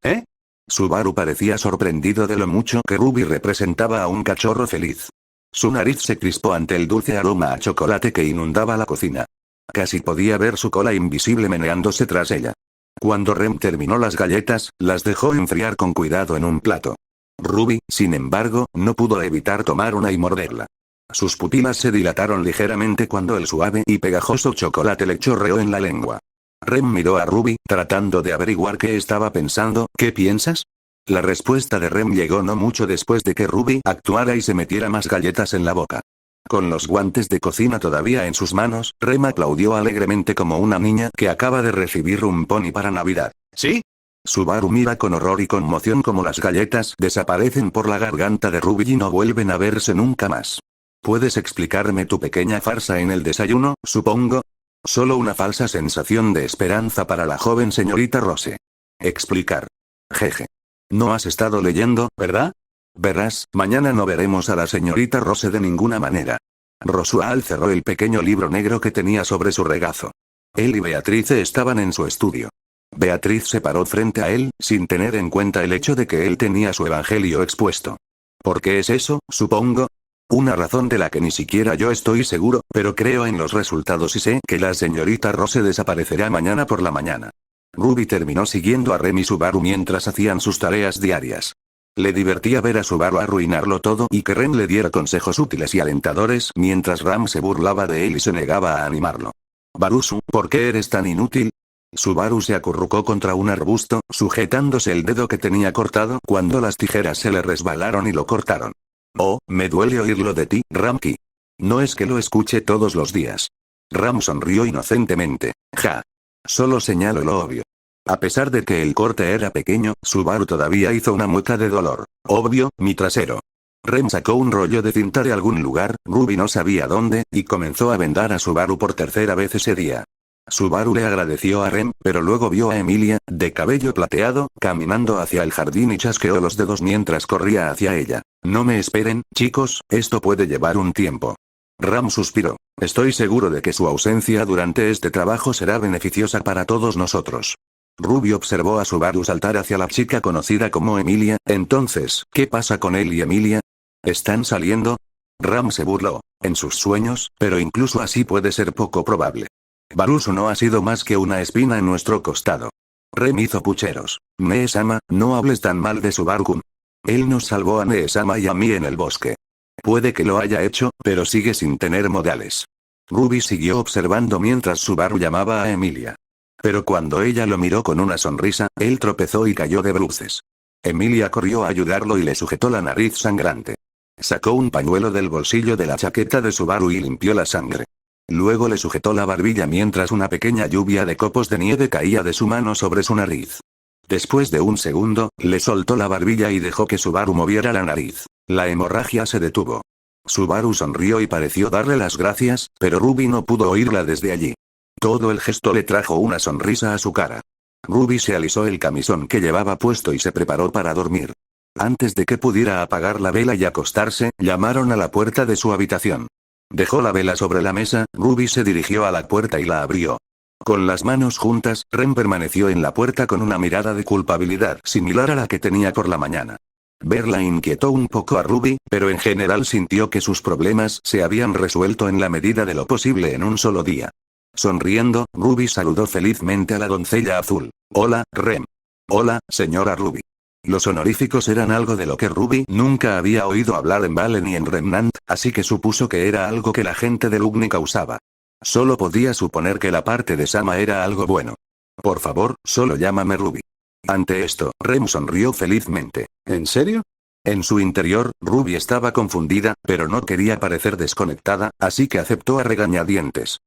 Subaru parecía sorprendido de lo mucho que Ruby representaba a un cachorro feliz. Su nariz se crispó ante el dulce aroma a chocolate que inundaba la cocina. Casi podía ver su cola invisible meneándose tras ella. Cuando Rem terminó las galletas, las dejó enfriar con cuidado en un plato. Ruby, sin embargo, no pudo evitar tomar una y morderla. Sus pupilas se dilataron ligeramente cuando el suave y pegajoso chocolate le chorreó en la lengua. Rem miró a Ruby, tratando de averiguar qué estaba pensando. ¿Qué piensas? La respuesta de Rem llegó no mucho después de que Ruby actuara y se metiera más galletas en la boca. Con los guantes de cocina todavía en sus manos, Rem aplaudió alegremente como una niña que acaba de recibir un pony para Navidad. ¿Sí? Subaru mira con horror y conmoción como las galletas desaparecen por la garganta de Ruby y no vuelven a verse nunca más. ¿Puedes explicarme tu pequeña farsa en el desayuno, supongo? Solo una falsa sensación de esperanza para la joven señorita Rose. Explicar. Jeje. No has estado leyendo, ¿verdad? Verás, mañana no veremos a la señorita Rose de ninguna manera. Rosual cerró el pequeño libro negro que tenía sobre su regazo. Él y Beatrice estaban en su estudio. Beatriz se paró frente a él, sin tener en cuenta el hecho de que él tenía su evangelio expuesto. ¿Por qué es eso, supongo? Una razón de la que ni siquiera yo estoy seguro, pero creo en los resultados y sé que la señorita Rose desaparecerá mañana por la mañana. Ruby terminó siguiendo a Rem y Subaru mientras hacían sus tareas diarias. Le divertía ver a Subaru arruinarlo todo y que Rem le diera consejos útiles y alentadores mientras Ram se burlaba de él y se negaba a animarlo. Barusu, ¿por qué eres tan inútil? Subaru se acurrucó contra un arbusto, sujetándose el dedo que tenía cortado cuando las tijeras se le resbalaron y lo cortaron. Oh, me duele oírlo de ti, Ramki. No es que lo escuche todos los días. Ram sonrió inocentemente. Ja. Solo señalo lo obvio. A pesar de que el corte era pequeño, Subaru todavía hizo una mueca de dolor. Obvio, mi trasero. Rem sacó un rollo de cinta de algún lugar, Ruby no sabía dónde, y comenzó a vendar a Subaru por tercera vez ese día. Subaru le agradeció a Rem, pero luego vio a Emilia, de cabello plateado, caminando hacia el jardín y chasqueó los dedos mientras corría hacia ella. No me esperen, chicos, esto puede llevar un tiempo. Ram suspiró. Estoy seguro de que su ausencia durante este trabajo será beneficiosa para todos nosotros. Ruby observó a Subaru saltar hacia la chica conocida como Emilia. Entonces, ¿qué pasa con él y Emilia? ¿Están saliendo? Ram se burló. En sus sueños, pero incluso así puede ser poco probable. Barusu no ha sido más que una espina en nuestro costado. Rem hizo pucheros. Nee-sama, no hables tan mal de Subaru-kun. Él nos salvó a Nee-sama y a mí en el bosque. Puede que lo haya hecho, pero sigue sin tener modales. Ruby siguió observando mientras Subaru llamaba a Emilia. Pero cuando ella lo miró con una sonrisa, él tropezó y cayó de bruces. Emilia corrió a ayudarlo y le sujetó la nariz sangrante. Sacó un pañuelo del bolsillo de la chaqueta de Subaru y limpió la sangre. Luego le sujetó la barbilla mientras una pequeña lluvia de copos de nieve caía de su mano sobre su nariz. Después de un segundo, le soltó la barbilla y dejó que Subaru moviera la nariz. La hemorragia se detuvo. Subaru sonrió y pareció darle las gracias, pero Ruby no pudo oírla desde allí. Todo el gesto le trajo una sonrisa a su cara. Ruby se alisó el camisón que llevaba puesto y se preparó para dormir. Antes de que pudiera apagar la vela y acostarse, llamaron a la puerta de su habitación. Dejó la vela sobre la mesa, Ruby se dirigió a la puerta y la abrió. Con las manos juntas, Rem permaneció en la puerta con una mirada de culpabilidad similar a la que tenía por la mañana. Verla inquietó un poco a Ruby, pero en general sintió que sus problemas se habían resuelto en la medida de lo posible en un solo día. Sonriendo, Ruby saludó felizmente a la doncella azul. Hola, Rem. Hola, señora Ruby. Los honoríficos eran algo de lo que Ruby nunca había oído hablar en Vale ni en Remnant, así que supuso que era algo que la gente de Lugnica usaba. Solo podía suponer que la parte de Sama era algo bueno. Por favor, solo llámame Ruby. Ante esto, Rem sonrió felizmente. ¿En serio? En su interior, Ruby estaba confundida, pero no quería parecer desconectada, así que aceptó a regañadientes.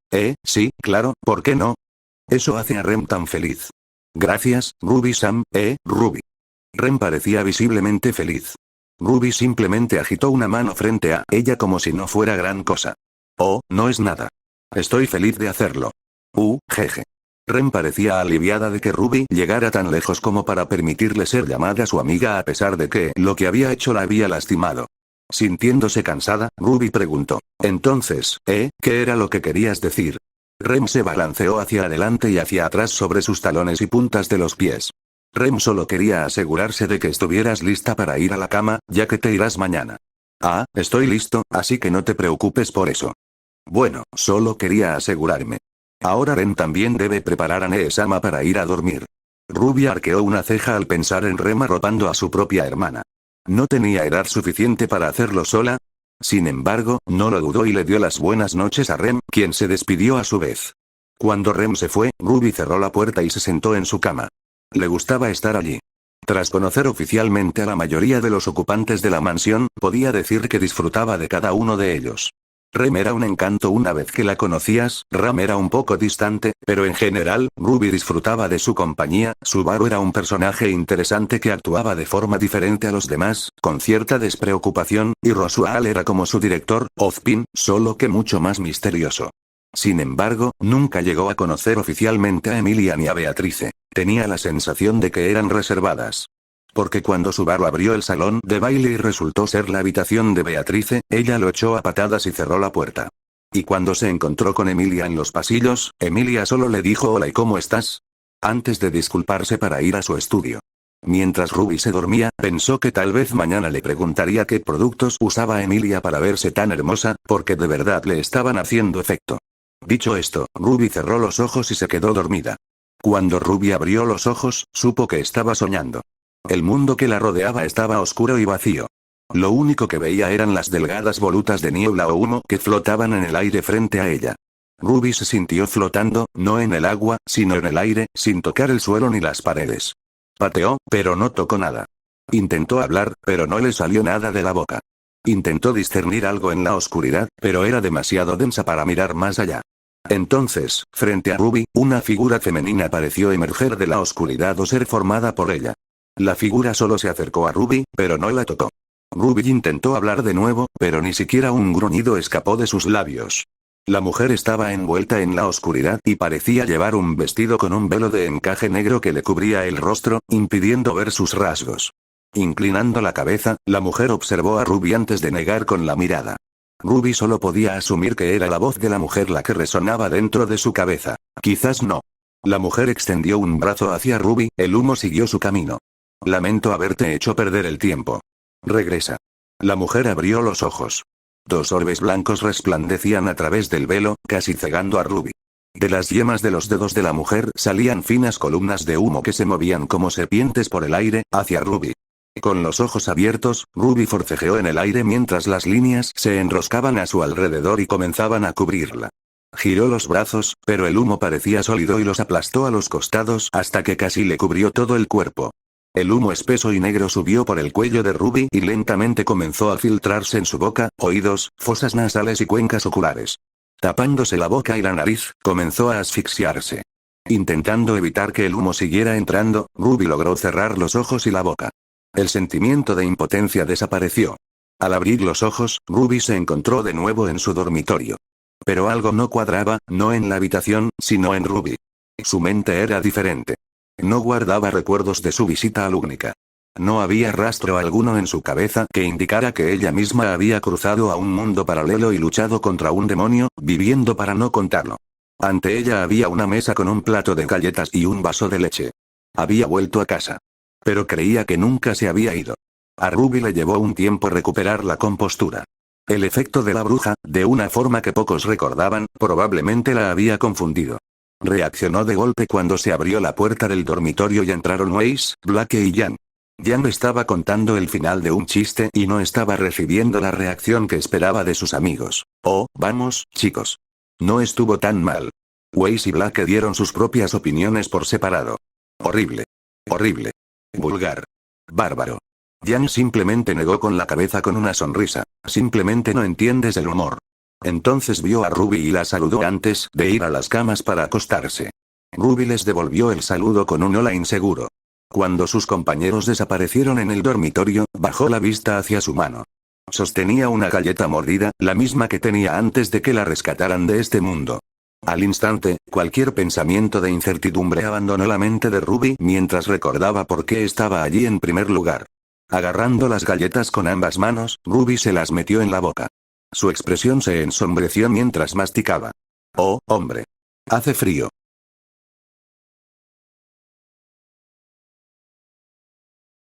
Sí, claro, ¿por qué no? Eso hace a Rem tan feliz. Gracias, Ruby-san, Ruby. Rem parecía visiblemente feliz. Ruby simplemente agitó una mano frente a ella como si no fuera gran cosa. Oh, no es nada. Estoy feliz de hacerlo. Jeje. Rem parecía aliviada de que Ruby llegara tan lejos como para permitirle ser llamada su amiga a pesar de que lo que había hecho la había lastimado. Sintiéndose cansada, Ruby preguntó. Entonces, ¿qué era lo que querías decir? Rem se balanceó hacia adelante y hacia atrás sobre sus talones y puntas de los pies. Rem solo quería asegurarse de que estuvieras lista para ir a la cama, ya que te irás mañana. Estoy listo, así que no te preocupes por eso. Bueno, solo quería asegurarme. Ahora Rem también debe preparar a Nee-sama para ir a dormir. Ruby arqueó una ceja al pensar en Rem arropando a su propia hermana. ¿No tenía edad suficiente para hacerlo sola? Sin embargo, no lo dudó y le dio las buenas noches a Rem, quien se despidió a su vez. Cuando Rem se fue, Ruby cerró la puerta y se sentó en su cama. Le gustaba estar allí. Tras conocer oficialmente a la mayoría de los ocupantes de la mansión, podía decir que disfrutaba de cada uno de ellos. Rem era un encanto una vez que la conocías, Ram era un poco distante, pero en general, Ruby disfrutaba de su compañía, Subaru era un personaje interesante que actuaba de forma diferente a los demás, con cierta despreocupación, y Rosual era como su director, Ozpin, solo que mucho más misterioso. Sin embargo, nunca llegó a conocer oficialmente a Emilia ni a Beatrice. Tenía la sensación de que eran reservadas. Porque cuando Subaru abrió el salón de baile y resultó ser la habitación de Beatrice, ella lo echó a patadas y cerró la puerta. Y cuando se encontró con Emilia en los pasillos, Emilia solo le dijo hola y ¿cómo estás? Antes de disculparse para ir a su estudio. Mientras Ruby se dormía, pensó que tal vez mañana le preguntaría qué productos usaba Emilia para verse tan hermosa, porque de verdad le estaban haciendo efecto. Dicho esto, Ruby cerró los ojos y se quedó dormida. Cuando Ruby abrió los ojos, supo que estaba soñando. El mundo que la rodeaba estaba oscuro y vacío. Lo único que veía eran las delgadas volutas de niebla o humo que flotaban en el aire frente a ella. Ruby se sintió flotando, no en el agua, sino en el aire, sin tocar el suelo ni las paredes. Pateó, pero no tocó nada. Intentó hablar, pero no le salió nada de la boca. Intentó discernir algo en la oscuridad, pero era demasiado densa para mirar más allá. Entonces, frente a Ruby, una figura femenina pareció emerger de la oscuridad o ser formada por ella. La figura solo se acercó a Ruby, pero no la tocó. Ruby intentó hablar de nuevo, pero ni siquiera un gruñido escapó de sus labios. La mujer estaba envuelta en la oscuridad y parecía llevar un vestido con un velo de encaje negro que le cubría el rostro, impidiendo ver sus rasgos. Inclinando la cabeza, la mujer observó a Ruby antes de negar con la mirada. Ruby solo podía asumir que era la voz de la mujer la que resonaba dentro de su cabeza. Quizás no. La mujer extendió un brazo hacia Ruby, el humo siguió su camino. Lamento haberte hecho perder el tiempo. Regresa. La mujer abrió los ojos. Dos orbes blancos resplandecían a través del velo, casi cegando a Ruby. De las yemas de los dedos de la mujer salían finas columnas de humo que se movían como serpientes por el aire, hacia Ruby. Con los ojos abiertos, Ruby forcejeó en el aire mientras las líneas se enroscaban a su alrededor y comenzaban a cubrirla. Giró los brazos, pero el humo parecía sólido y los aplastó a los costados hasta que casi le cubrió todo el cuerpo. El humo espeso y negro subió por el cuello de Ruby y lentamente comenzó a filtrarse en su boca, oídos, fosas nasales y cuencas oculares. Tapándose la boca y la nariz, comenzó a asfixiarse. Intentando evitar que el humo siguiera entrando, Ruby logró cerrar los ojos y la boca. El sentimiento de impotencia desapareció. Al abrir los ojos, Ruby se encontró de nuevo en su dormitorio. Pero algo no cuadraba, no en la habitación, sino en Ruby. Su mente era diferente. No guardaba recuerdos de su visita a Lugnica. No había rastro alguno en su cabeza que indicara que ella misma había cruzado a un mundo paralelo y luchado contra un demonio, viviendo para no contarlo. Ante ella había una mesa con un plato de galletas y un vaso de leche. Había vuelto a casa. Pero creía que nunca se había ido. A Ruby le llevó un tiempo recuperar la compostura. El efecto de la bruja, de una forma que pocos recordaban, probablemente la había confundido. Reaccionó de golpe cuando se abrió la puerta del dormitorio y entraron Weiss, Blake y Jan. Jan estaba contando el final de un chiste y no estaba recibiendo la reacción que esperaba de sus amigos. Oh, vamos, chicos. No estuvo tan mal. Weiss y Blake dieron sus propias opiniones por separado. Horrible. Horrible. Vulgar. Bárbaro. Jan simplemente negó con la cabeza con una sonrisa. Simplemente no entiendes el humor. Entonces vio a Ruby y la saludó antes de ir a las camas para acostarse. Ruby les devolvió el saludo con un hola inseguro. Cuando sus compañeros desaparecieron en el dormitorio, bajó la vista hacia su mano. Sostenía una galleta mordida, la misma que tenía antes de que la rescataran de este mundo. Al instante, cualquier pensamiento de incertidumbre abandonó la mente de Ruby mientras recordaba por qué estaba allí en primer lugar. Agarrando las galletas con ambas manos, Ruby se las metió en la boca. Su expresión se ensombreció mientras masticaba. Oh, hombre. Hace frío.